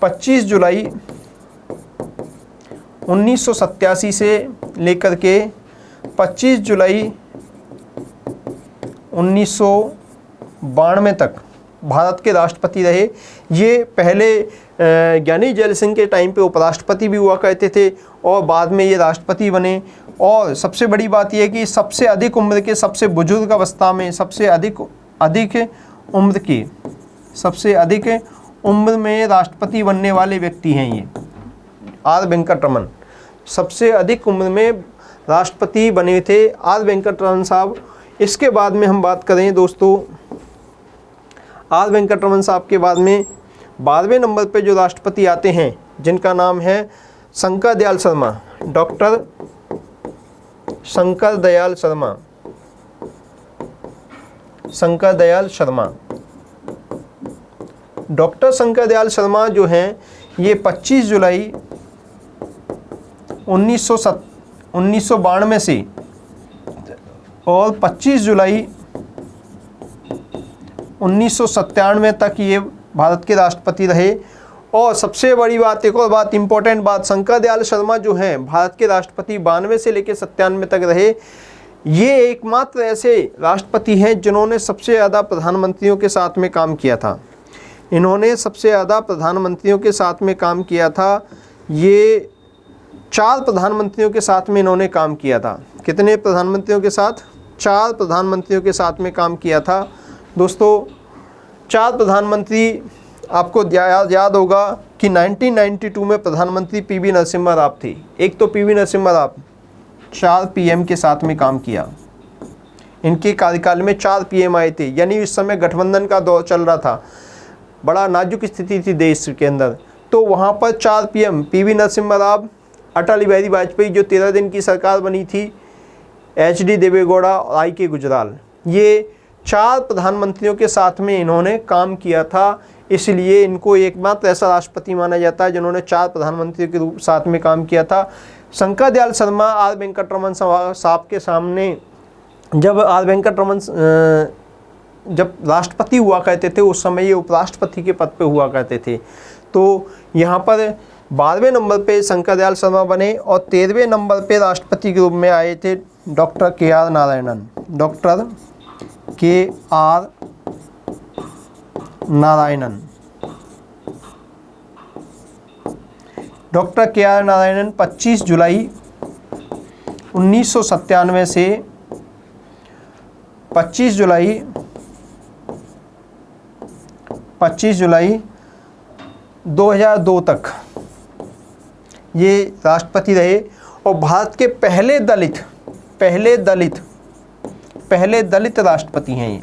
25 जुलाई 1987 से लेकर के 25 जुलाई 1992 तक भारत के राष्ट्रपति रहे। ये पहले ज्ञानी जैल सिंह के टाइम पे उपराष्ट्रपति भी हुआ करते थे और बाद में ये राष्ट्रपति बने। और सबसे बड़ी बात यह है कि सबसे अधिक उम्र के, सबसे बुजुर्ग अवस्था में, सबसे अधिक उम्र में राष्ट्रपति बनने वाले व्यक्ति हैं ये आर वेंकटरमन। सबसे अधिक उम्र में राष्ट्रपति बने थे आर वेंकटरमन साहब। इसके बाद में हम बात करें दोस्तों, आर वेंकटरमन साहब के बाद में 12वें नंबर पे जो राष्ट्रपति आते हैं, जिनका नाम है शंकर दयाल शर्मा, डॉक्टर शंकर दयाल शर्मा। डॉक्टर शंकर दयाल शर्मा जो हैं, ये 25 जुलाई 1992 से और 25 जुलाई 1997 तक ये भारत के राष्ट्रपति रहे। और सबसे बड़ी बात, एक और बात, इम्पोर्टेंट बात, शंकर दयाल शर्मा जो हैं भारत के राष्ट्रपति 92 से लेकर 97 तक रहे। ये एकमात्र ऐसे राष्ट्रपति हैं जिन्होंने सबसे ज़्यादा प्रधानमंत्रियों के साथ में काम किया था। इन्होंने सबसे ज़्यादा प्रधानमंत्रियों के साथ में काम किया था। ये 4 प्रधानमंत्रियों के साथ में इन्होंने काम किया था। कितने प्रधानमंत्रियों के साथ? 4 प्रधानमंत्रियों के साथ में काम किया था। दोस्तों 4 प्रधानमंत्री, आपको याद होगा कि 1992 में प्रधानमंत्री पीवी नरसिम्हा राव थे। एक तो पीवी नरसिम्हा राव, 4 पीएम के साथ में काम किया। इनके कार्यकाल में 4 पीएम आए थे, यानी उस समय गठबंधन का दौर चल रहा था, बड़ा नाजुक स्थिति थी देश के अंदर। तो वहाँ पर 4 पीएम, पीवी नरसिम्हा राव, अटल बिहारी वाजपेयी जो 13 दिन की सरकार बनी थी, एचडी देवेगौड़ा और आई.के. गुजराल, ये 4 प्रधानमंत्रियों के साथ में इन्होंने काम किया था। इसलिए इनको एकमात्र ऐसा राष्ट्रपति माना जाता है जिन्होंने 4 प्रधानमंत्रियों के रूप साथ में काम किया था। शंकर दयाल शर्मा आर वेंकटरमन साहब के सामने, जब आर वेंकटरमन जब राष्ट्रपति हुआ करते थे, उस समय ये उपराष्ट्रपति के पद पे हुआ करते थे। तो यहाँ पर 12वें नंबर पे शंकर दयाल शर्मा बने और 13वें नंबर पे राष्ट्रपति के रूप में आए थे doctor KR. Narayanan. Doctor KR. Narayanan. Doctor KR. Narayanan 25 जुलाई 1997 से 25 जुलाई 2002 तक ये राष्ट्रपति रहे और भारत के पहले दलित पहले दलित राष्ट्रपति हैं। ये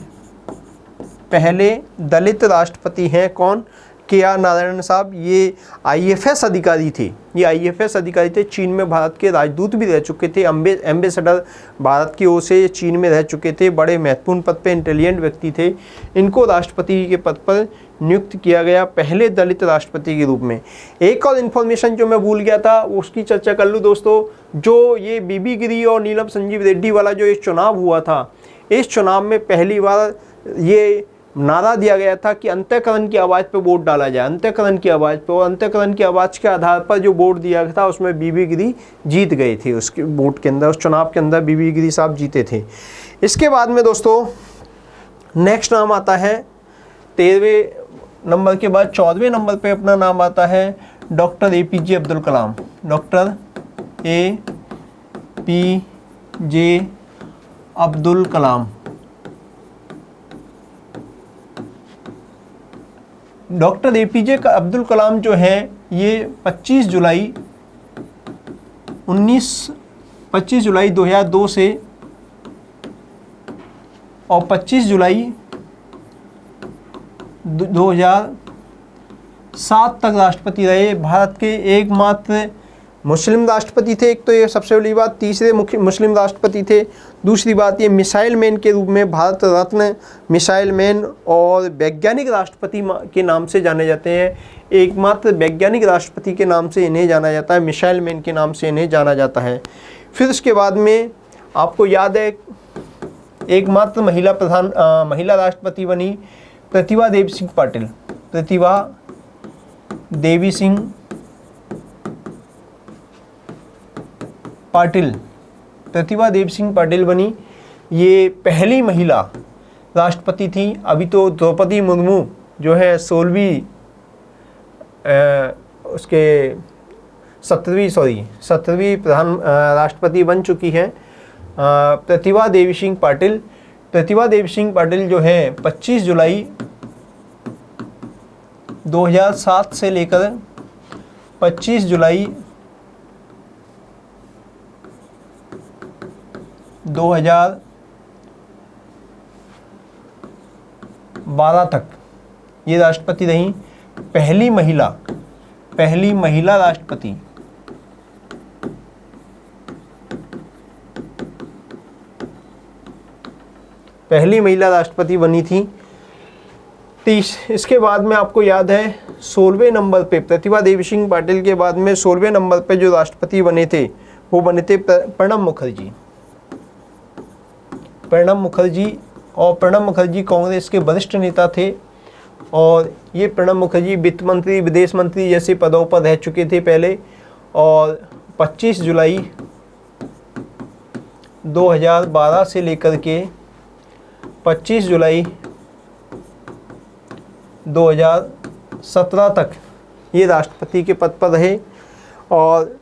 पहले दलित राष्ट्रपति हैं कौन? KR नारायण साहब। ये IFS अधिकारी थे, ये IFS अधिकारी थे। चीन में भारत के राजदूत भी रह चुके थे, एम्बेसडर भारत की ओर से चीन में रह चुके थे, बड़े महत्वपूर्ण पद पे, इंटेलिजेंट व्यक्ति थे। इनको राष्ट्रपति के पद पर नियुक्त किया गया पहले दलित राष्ट्रपति के रूप में। एक और इन्फॉर्मेशन जो मैं भूल गया था उसकी चर्चा कर लूँ दोस्तों। जो ये BB गिरी और नीलम संजीव रेड्डी वाला जो एक चुनाव हुआ था, इस चुनाव में पहली बार ये नारा दिया गया था कि अंतःकरण की आवाज़ पर वोट डाला जाए, अंतःकरण की आवाज़ पर। और अंतःकरण की आवाज़ के आधार पर जो वोट दिया गया था उसमें BB गिरी जीत गए थे। उसके वोट के अंदर, उस चुनाव के अंदर BB गिरी साहब जीते थे। इसके बाद में दोस्तों नेक्स्ट नाम आता है 13वें नंबर के बाद 14वें नंबर पे अपना नाम आता है doctor APJ Abdul Kalam. Doctor APJ Abdul Kalam. Doctor APJ Abdul Kalam जो हैं ये 25 जुलाई 2002 से और 25 जुलाई 2007 तक राष्ट्रपति रहे। भारत के एकमात्र मुस्लिम राष्ट्रपति थे, एक तो ये सबसे बड़ी बात। तीसरे मुस्लिम राष्ट्रपति थे। दूसरी बात, ये मिसाइल मैन के रूप में, भारत रत्न मिसाइल मैन और वैज्ञानिक राष्ट्रपति के नाम से जाने जाते हैं। एकमात्र वैज्ञानिक राष्ट्रपति के नाम से इन्हें जाना जाता है, मिसाइल मैन के नाम से इन्हें जाना जाता है। फिर उसके बाद में आपको याद है एकमात्र महिला राष्ट्रपति बनी प्रतिभा देवी सिंह पाटिल। प्रतिभा देवी सिंह पाटिल, प्रतिभा देवी सिंह पाटिल बनी। ये पहली महिला राष्ट्रपति थी। अभी तो द्रौपदी मुर्मू जो है 17वीं प्रधान राष्ट्रपति बन चुकी हैं। प्रतिभा देवी सिंह पाटिल जो है 25 जुलाई 2007 से लेकर 25 जुलाई 2012 तक ये राष्ट्रपति रहीं। पहली महिला राष्ट्रपति। पहली महिला राष्ट्रपति बनी थी। इसके बाद में आपको याद है 16वें नंबर पे प्रतिभा देवी सिंह पाटिल के बाद में 16वें नंबर पे जो राष्ट्रपति बने थे वो बने थे प्रणब मुखर्जी। प्रणब मुखर्जी कांग्रेस के वरिष्ठ नेता थे और ये प्रणब मुखर्जी वित्त मंत्री, विदेश मंत्री जैसे पदों पर रह चुके थे पहले। और 25 जुलाई 2012 से लेकर के 25 जुलाई 2017 तक ये राष्ट्रपति के पद पर रहे। और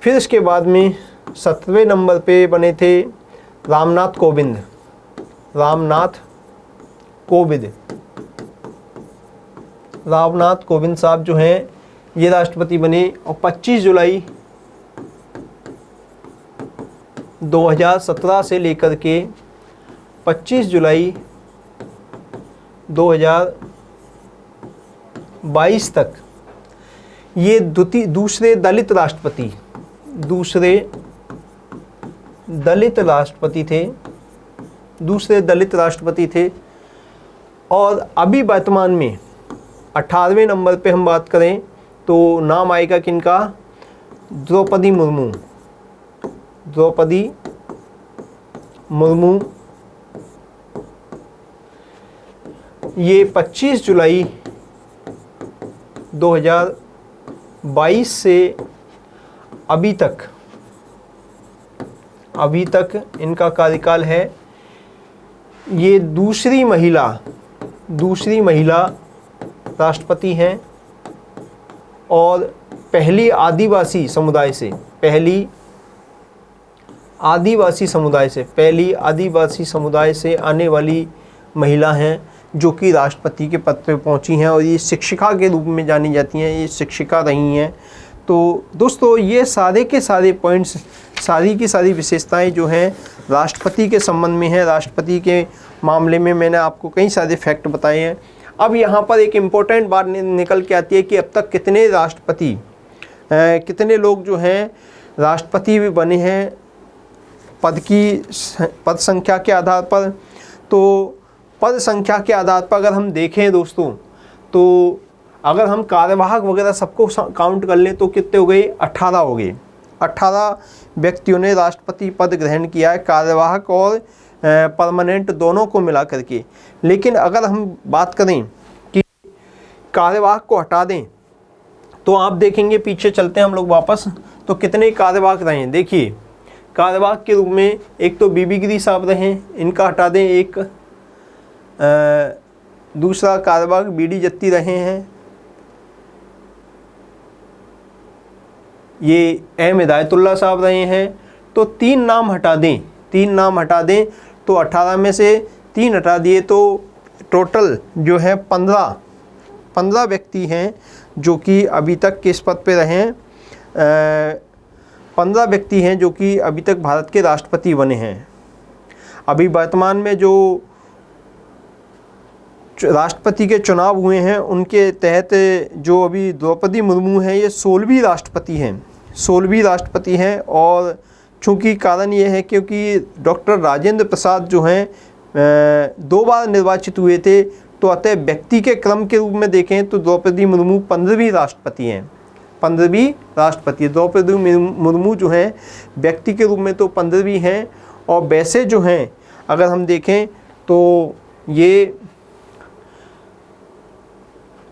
फिर इसके बाद में 7वें नंबर पे बने थे रामनाथ कोविंद साहब जो हैं ये राष्ट्रपति बने। और 25 जुलाई 2017 से लेकर के 25 जुलाई 2022 तक ये दूसरे दलित राष्ट्रपति थे। और अभी वर्तमान में 18वें नंबर पे हम बात करें तो नाम आएगा किनका? द्रौपदी मुर्मू। ये 25 जुलाई 2022 से अभी तक इनका कार्यकाल है। ये दूसरी महिला राष्ट्रपति हैं और पहली आदिवासी समुदाय से आने वाली महिला हैं जो कि राष्ट्रपति के पद पर पहुंची हैं। और ये शिक्षिका के रूप में जानी जाती हैं, ये शिक्षिका रही हैं। तो दोस्तों ये सारे के सारे पॉइंट्स, सारी की सारी विशेषताएं जो हैं राष्ट्रपति के संबंध में है। राष्ट्रपति के मामले में मैंने आपको कई सारे फैक्ट बताए हैं। अब यहाँ पर एक इम्पोर्टेंट बात निकल के आती है कि अब तक कितने राष्ट्रपति, कितने लोग जो हैं राष्ट्रपति भी बने हैं पद संख्या के आधार पर। तो पद संख्या के आधार पर अगर हम देखें दोस्तों, तो अगर हम कार्यवाहक वगैरह सबको काउंट कर लें तो कितने हो गए, 18 हो गए। 18 व्यक्तियों ने राष्ट्रपति पद ग्रहण किया है, कार्यवाहक और परमानेंट दोनों को मिला करके। लेकिन अगर हम बात करें कि कार्यवाहक को हटा दें तो आप देखेंगे, पीछे चलते हैं हम लोग वापस, तो कितने कार्यवाहक रहे हैं। देखिए कार्यवाहक के रूप में एक तो बीबी गिरी साहब रहे हैं, इनका हटा दें। एक दूसरा कार्यवाहक बीडी जत्ती रहे हैं, ये एम हिदायतुल्लाह साहब रहे हैं। तो 3 नाम हटा दें, 3 नाम हटा दें तो 18 में से 3 हटा दिए तो टोटल जो है 15 व्यक्ति हैं जो कि अभी तक किस पद पे रहे हैं, 15 व्यक्ति हैं जो कि अभी तक भारत के राष्ट्रपति बने हैं। अभी वर्तमान में जो राष्ट्रपति के चुनाव हुए हैं उनके तहत जो अभी द्रौपदी मुर्मू हैं ये 16वीं राष्ट्रपति हैं, 16वीं राष्ट्रपति हैं। और चूँकि कारण ये है क्योंकि डॉक्टर राजेंद्र प्रसाद जो हैं 2 बार निर्वाचित हुए थे, तो अतः व्यक्ति के क्रम के रूप में देखें तो द्रौपदी मुर्मू 15वीं राष्ट्रपति हैं, 15वीं राष्ट्रपति। द्रौपदी मुर्मू जो हैं व्यक्ति के रूप में तो 15वीं हैं, और वैसे जो हैं अगर हम देखें तो ये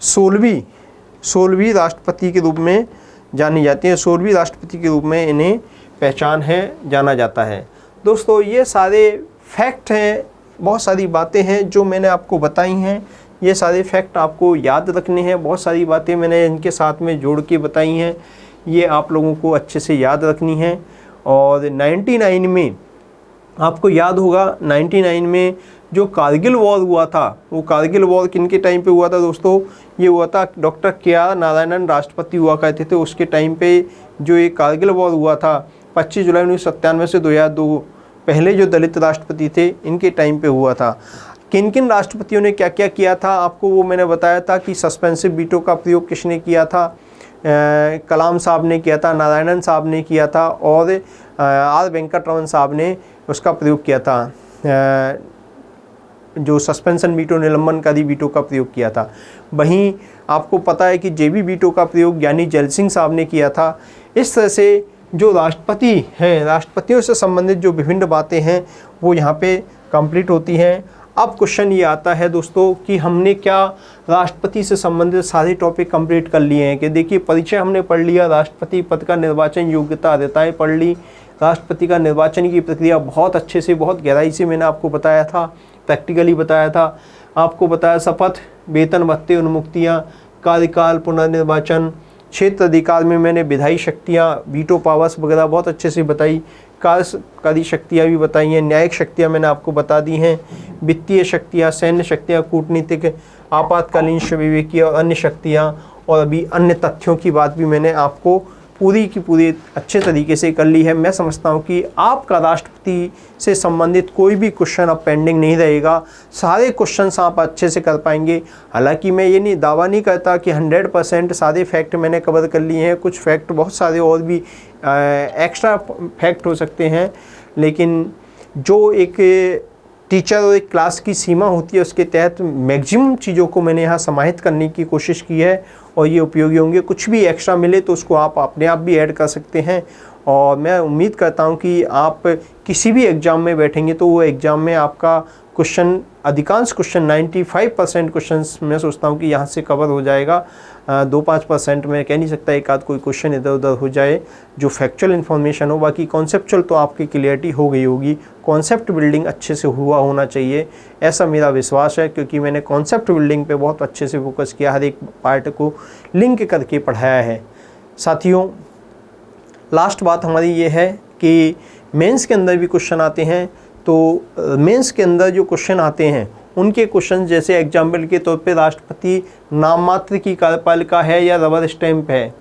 16वीं राष्ट्रपति के रूप में जानी जाती हैं, 16वीं राष्ट्रपति के रूप में इन्हें पहचान है, जाना जाता है। दोस्तों ये सारे फैक्ट हैं, बहुत सारी बातें हैं जो मैंने आपको बताई हैं। ये सारे फैक्ट आपको याद रखने हैं, बहुत सारी बातें मैंने इनके साथ में जोड़ के बताई हैं, ये आप लोगों को अच्छे से याद रखनी है। और 99 में आपको याद होगा, 99 में जो कारगिल वॉर हुआ था, वो कारगिल वॉर किन के टाइम पे हुआ था दोस्तों, ये हुआ था डॉक्टर के.आर. नारायणन राष्ट्रपति हुआ करते थे उसके टाइम पे जो ये कारगिल वॉर हुआ था 25 जुलाई 1997 से 2002, पहले जो दलित राष्ट्रपति थे इनके टाइम पे हुआ था। किन किन राष्ट्रपतियों ने क्या क्या किया था आपको वो मैंने बताया था कि सस्पेंसिव वीटो का प्रयोग किसने किया था, कलाम साहब ने किया था, नारायणन साहब ने किया था, और आर वेंकटरमन साहब ने उसका प्रयोग किया था, जो सस्पेंशन वीटो, निलंबनकारी वीटो का प्रयोग किया था। वहीं आपको पता है कि जेबी वीटो का प्रयोग ज्ञानी जैल सिंह साहब ने किया था। इस तरह से जो राष्ट्रपति हैं, राष्ट्रपतियों से संबंधित जो विभिन्न बातें हैं वो यहाँ पे कंप्लीट होती हैं। अब क्वेश्चन ये आता है दोस्तों कि हमने क्या राष्ट्रपति से संबंधित सारे टॉपिक कंप्लीट कर लिए हैं। कि देखिए परिचय हमने पढ़ लिया, राष्ट्रपति पद का निर्वाचन योग्यता अर्हताएं पढ़ ली, राष्ट्रपति का निर्वाचन की प्रक्रिया बहुत अच्छे से, बहुत गहराई से मैंने आपको बताया था, प्रैक्टिकली बताया था। आपको बताया शपथ, वेतन भत्ते, उन्मुक्तियाँ, कार्यकाल, पुनर्निर्वाचन, क्षेत्र अधिकार में मैंने विधायी शक्तियाँ, वीटो पावर्स वगैरह बहुत अच्छे से बताई, कार्यकारी शक्तियाँ भी बताई हैं, न्यायिक शक्तियाँ मैंने आपको बता दी हैं, वित्तीय शक्तियाँ, सैन्य शक्तियाँ, कूटनीतिक, आपातकालीन विवेकीय और अन्य शक्तियाँ, और अभी अन्य तथ्यों की बात भी मैंने आपको पूरी की पूरी अच्छे तरीके से कर ली है। मैं समझता हूँ कि आपका राष्ट्रपति से संबंधित कोई भी क्वेश्चन अब पेंडिंग नहीं रहेगा, सारे क्वेश्चंस आप अच्छे से कर पाएंगे। हालांकि मैं ये नहीं दावा नहीं करता कि 100% सारे फैक्ट मैंने कवर कर लिए हैं, कुछ फैक्ट बहुत सारे और भी एक्स्ट्रा फैक्ट हो सकते हैं, लेकिन जो एक टीचर और एक क्लास की सीमा होती है उसके तहत मैक्सिमम चीज़ों को मैंने यहाँ समाहित करने की कोशिश की है और ये उपयोगी होंगे। कुछ भी एक्स्ट्रा मिले तो उसको आप अपने आप भी ऐड कर सकते हैं, और मैं उम्मीद करता हूँ कि आप किसी भी एग्ज़ाम में बैठेंगे तो वो एग्ज़ाम में आपका क्वेश्चन, अधिकांश क्वेश्चन 95% क्वेश्चन मैं सोचता हूँ कि यहाँ से कवर हो जाएगा। 2-5% में कह नहीं सकता, एक आध कोई क्वेश्चन इधर उधर हो जाए जो फैक्चुअल इन्फॉर्मेशन हो, बाकी कॉन्सेप्चुअल तो आपकी क्लियरिटी हो गई होगी। कॉन्सेप्ट बिल्डिंग अच्छे से होना चाहिए, ऐसा मेरा विश्वास है, क्योंकि मैंने कॉन्सेप्ट बिल्डिंग पे बहुत अच्छे से फोकस किया, हर एक पार्ट को लिंक करके पढ़ाया है। साथियों लास्ट बात हमारी ये है कि मेंस के अंदर भी क्वेश्चन आते हैं, तो मेंस के अंदर जो क्वेश्चन आते हैं उनके क्वेश्चन जैसे एग्जाम्पल के तौर पे राष्ट्रपति नाम मात्र की कार्यपालिका है या रबर स्टैंप है,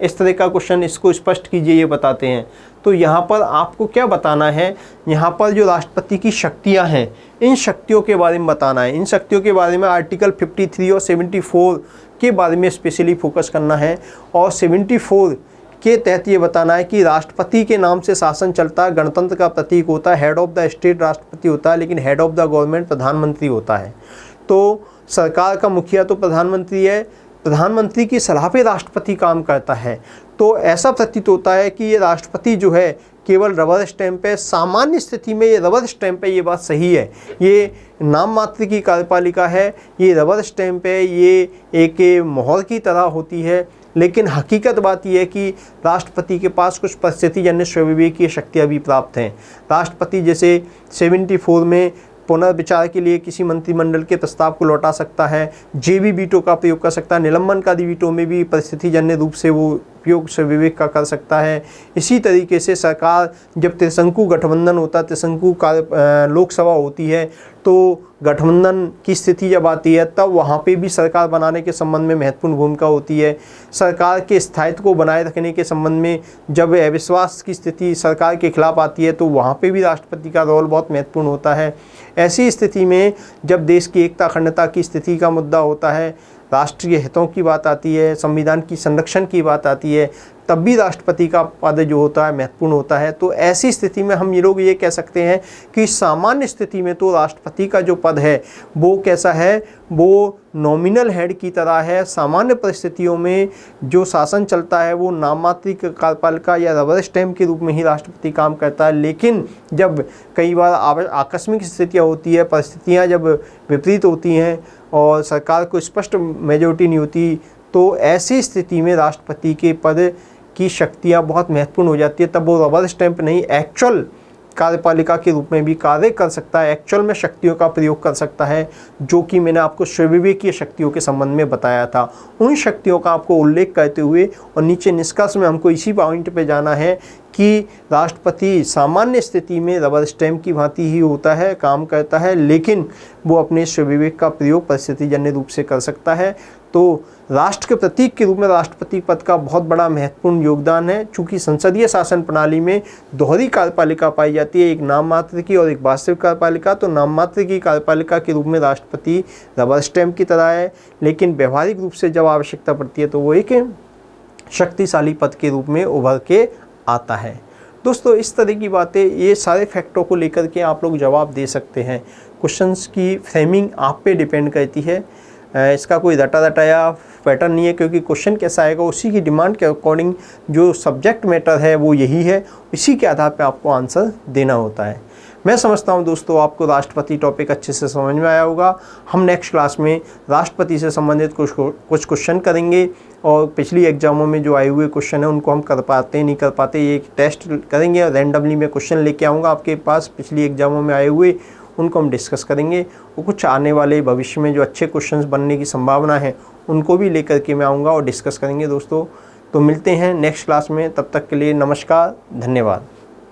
इस तरह का क्वेश्चन, इसको स्पष्ट कीजिए, ये बताते हैं। तो यहाँ पर आपको क्या बताना है, यहाँ पर जो राष्ट्रपति की शक्तियाँ हैं, इन शक्तियों के बारे में बताना है। इन शक्तियों के बारे में आर्टिकल 53 और 74 के बारे में स्पेशली फोकस करना है। और 74 के तहत ये बताना है कि राष्ट्रपति के नाम से शासन चलता है, गणतंत्र का प्रतीक होता है, हेड ऑफ द स्टेट राष्ट्रपति होता है, लेकिन हेड ऑफ द गवर्नमेंट प्रधानमंत्री होता है। तो सरकार का मुखिया तो प्रधानमंत्री है, प्रधानमंत्री की सलाह पे राष्ट्रपति काम करता है। तो ऐसा प्रतीत होता है कि ये राष्ट्रपति जो है केवल रबर स्टैंप है। सामान्य स्थिति में ये रबर स्टैंप है, ये बात सही है। ये नाम मात्र की कार्यपालिका है, ये रबर स्टैंप है, ये एक मोहर की तरह होती है। लेकिन हकीकत बात यह है कि राष्ट्रपति के पास कुछ परिस्थितिजन्य स्वविवेकीय शक्तियाँ भी प्राप्त हैं। राष्ट्रपति जैसे 74 में पुनर्विचार के लिए किसी मंत्रिमंडल के प्रस्ताव को लौटा सकता है, जेबी वीटो का प्रयोग कर सकता है, निलंबन का वीटो में भी परिस्थितिजन्य रूप से वो उपयोग स्वविवेक का कर सकता है। इसी तरीके से सरकार जब त्रिशंकु गठबंधन होता है, त्रिशंकु लोकसभा होती है, तो गठबंधन की स्थिति जब आती है तब वहाँ पे भी सरकार बनाने के संबंध में महत्वपूर्ण भूमिका होती है। सरकार के स्थायित्व को बनाए रखने के संबंध में जब अविश्वास की स्थिति सरकार के खिलाफ आती है तो वहाँ पे भी राष्ट्रपति का रोल बहुत महत्वपूर्ण होता है। ऐसी स्थिति में जब देश की एकता अखंडता की स्थिति का मुद्दा होता है, राष्ट्रीय हितों की बात आती है, संविधान की संरक्षण की बात आती है, तब भी राष्ट्रपति का पद जो होता है महत्वपूर्ण होता है। तो ऐसी स्थिति में हम ये लोग ये कह सकते हैं कि सामान्य स्थिति में तो राष्ट्रपति का जो पद है वो कैसा है, वो नॉमिनल हेड की तरह है। सामान्य परिस्थितियों में जो शासन चलता है वो नाममात्र कार्यपालिका या रबर स्टैंप के रूप में ही राष्ट्रपति काम करता है। लेकिन जब कई बार आकस्मिक स्थितियाँ होती है, परिस्थितियाँ जब विपरीत होती हैं और सरकार को स्पष्ट मेजॉरिटी नहीं होती, तो ऐसी स्थिति में राष्ट्रपति के पद की शक्तियाँ बहुत महत्वपूर्ण हो जाती है। तब वो रबर स्टैंप नहीं, एक्चुअल कार्यपालिका के रूप में भी कार्य कर सकता है, एक्चुअल में शक्तियों का प्रयोग कर सकता है, जो कि मैंने आपको स्वविवेकीय शक्तियों के संबंध में बताया था। उन शक्तियों का आपको उल्लेख करते हुए और नीचे निष्कर्ष में हमको इसी पॉइंट पे जाना है कि राष्ट्रपति सामान्य स्थिति में रबर स्टैंप की भांति ही होता है, काम करता है, लेकिन वो अपने स्वविवेक का प्रयोग परिस्थितिजन्य रूप से कर सकता है। तो राष्ट्र के प्रतीक के रूप में राष्ट्रपति पद का बहुत बड़ा महत्वपूर्ण योगदान है। चूँकि संसदीय शासन प्रणाली में दोहरी कार्यपालिका पाई जाती है, एक नाम मात्र की और एक वास्तविक कार्यपालिका। तो नाम मात्र की कार्यपालिका के रूप में राष्ट्रपति रबर स्टैंप की तरह है, लेकिन व्यवहारिक रूप से जब आवश्यकता पड़ती है तो वो एक शक्तिशाली पद के रूप में उभर के आता है। दोस्तों, इस तरह की बातें, ये सारे फैक्टरों को लेकर के आप लोग जवाब दे सकते हैं। क्वेश्चंस की फ्रेमिंग आप पे डिपेंड करती है, इसका कोई रटाया पैटर्न नहीं है, क्योंकि क्वेश्चन कैसा आएगा उसी की डिमांड के अकॉर्डिंग जो सब्जेक्ट मैटर है वो यही है, इसी के आधार पे आपको आंसर देना होता है। मैं समझता हूं दोस्तों आपको राष्ट्रपति टॉपिक अच्छे से समझ में आया होगा। हम नेक्स्ट क्लास में राष्ट्रपति से संबंधित कुछ क्वेश्चन करेंगे और पिछली एग्जामों में जो आए हुए क्वेश्चन हैं उनको हम कर पाते नहीं कर पाते, ये एक टेस्ट करेंगे और रैंडमली मैं क्वेश्चन लेके आऊँगा आपके पास पिछली एग्जामों में आए हुए, उनको हम डिस्कस करेंगे। और कुछ आने वाले भविष्य में जो अच्छे क्वेश्चंस बनने की संभावना है उनको भी लेकर के मैं आऊँगा और डिस्कस करेंगे दोस्तों। तो मिलते हैं नेक्स्ट क्लास में, तब तक के लिए नमस्कार, धन्यवाद।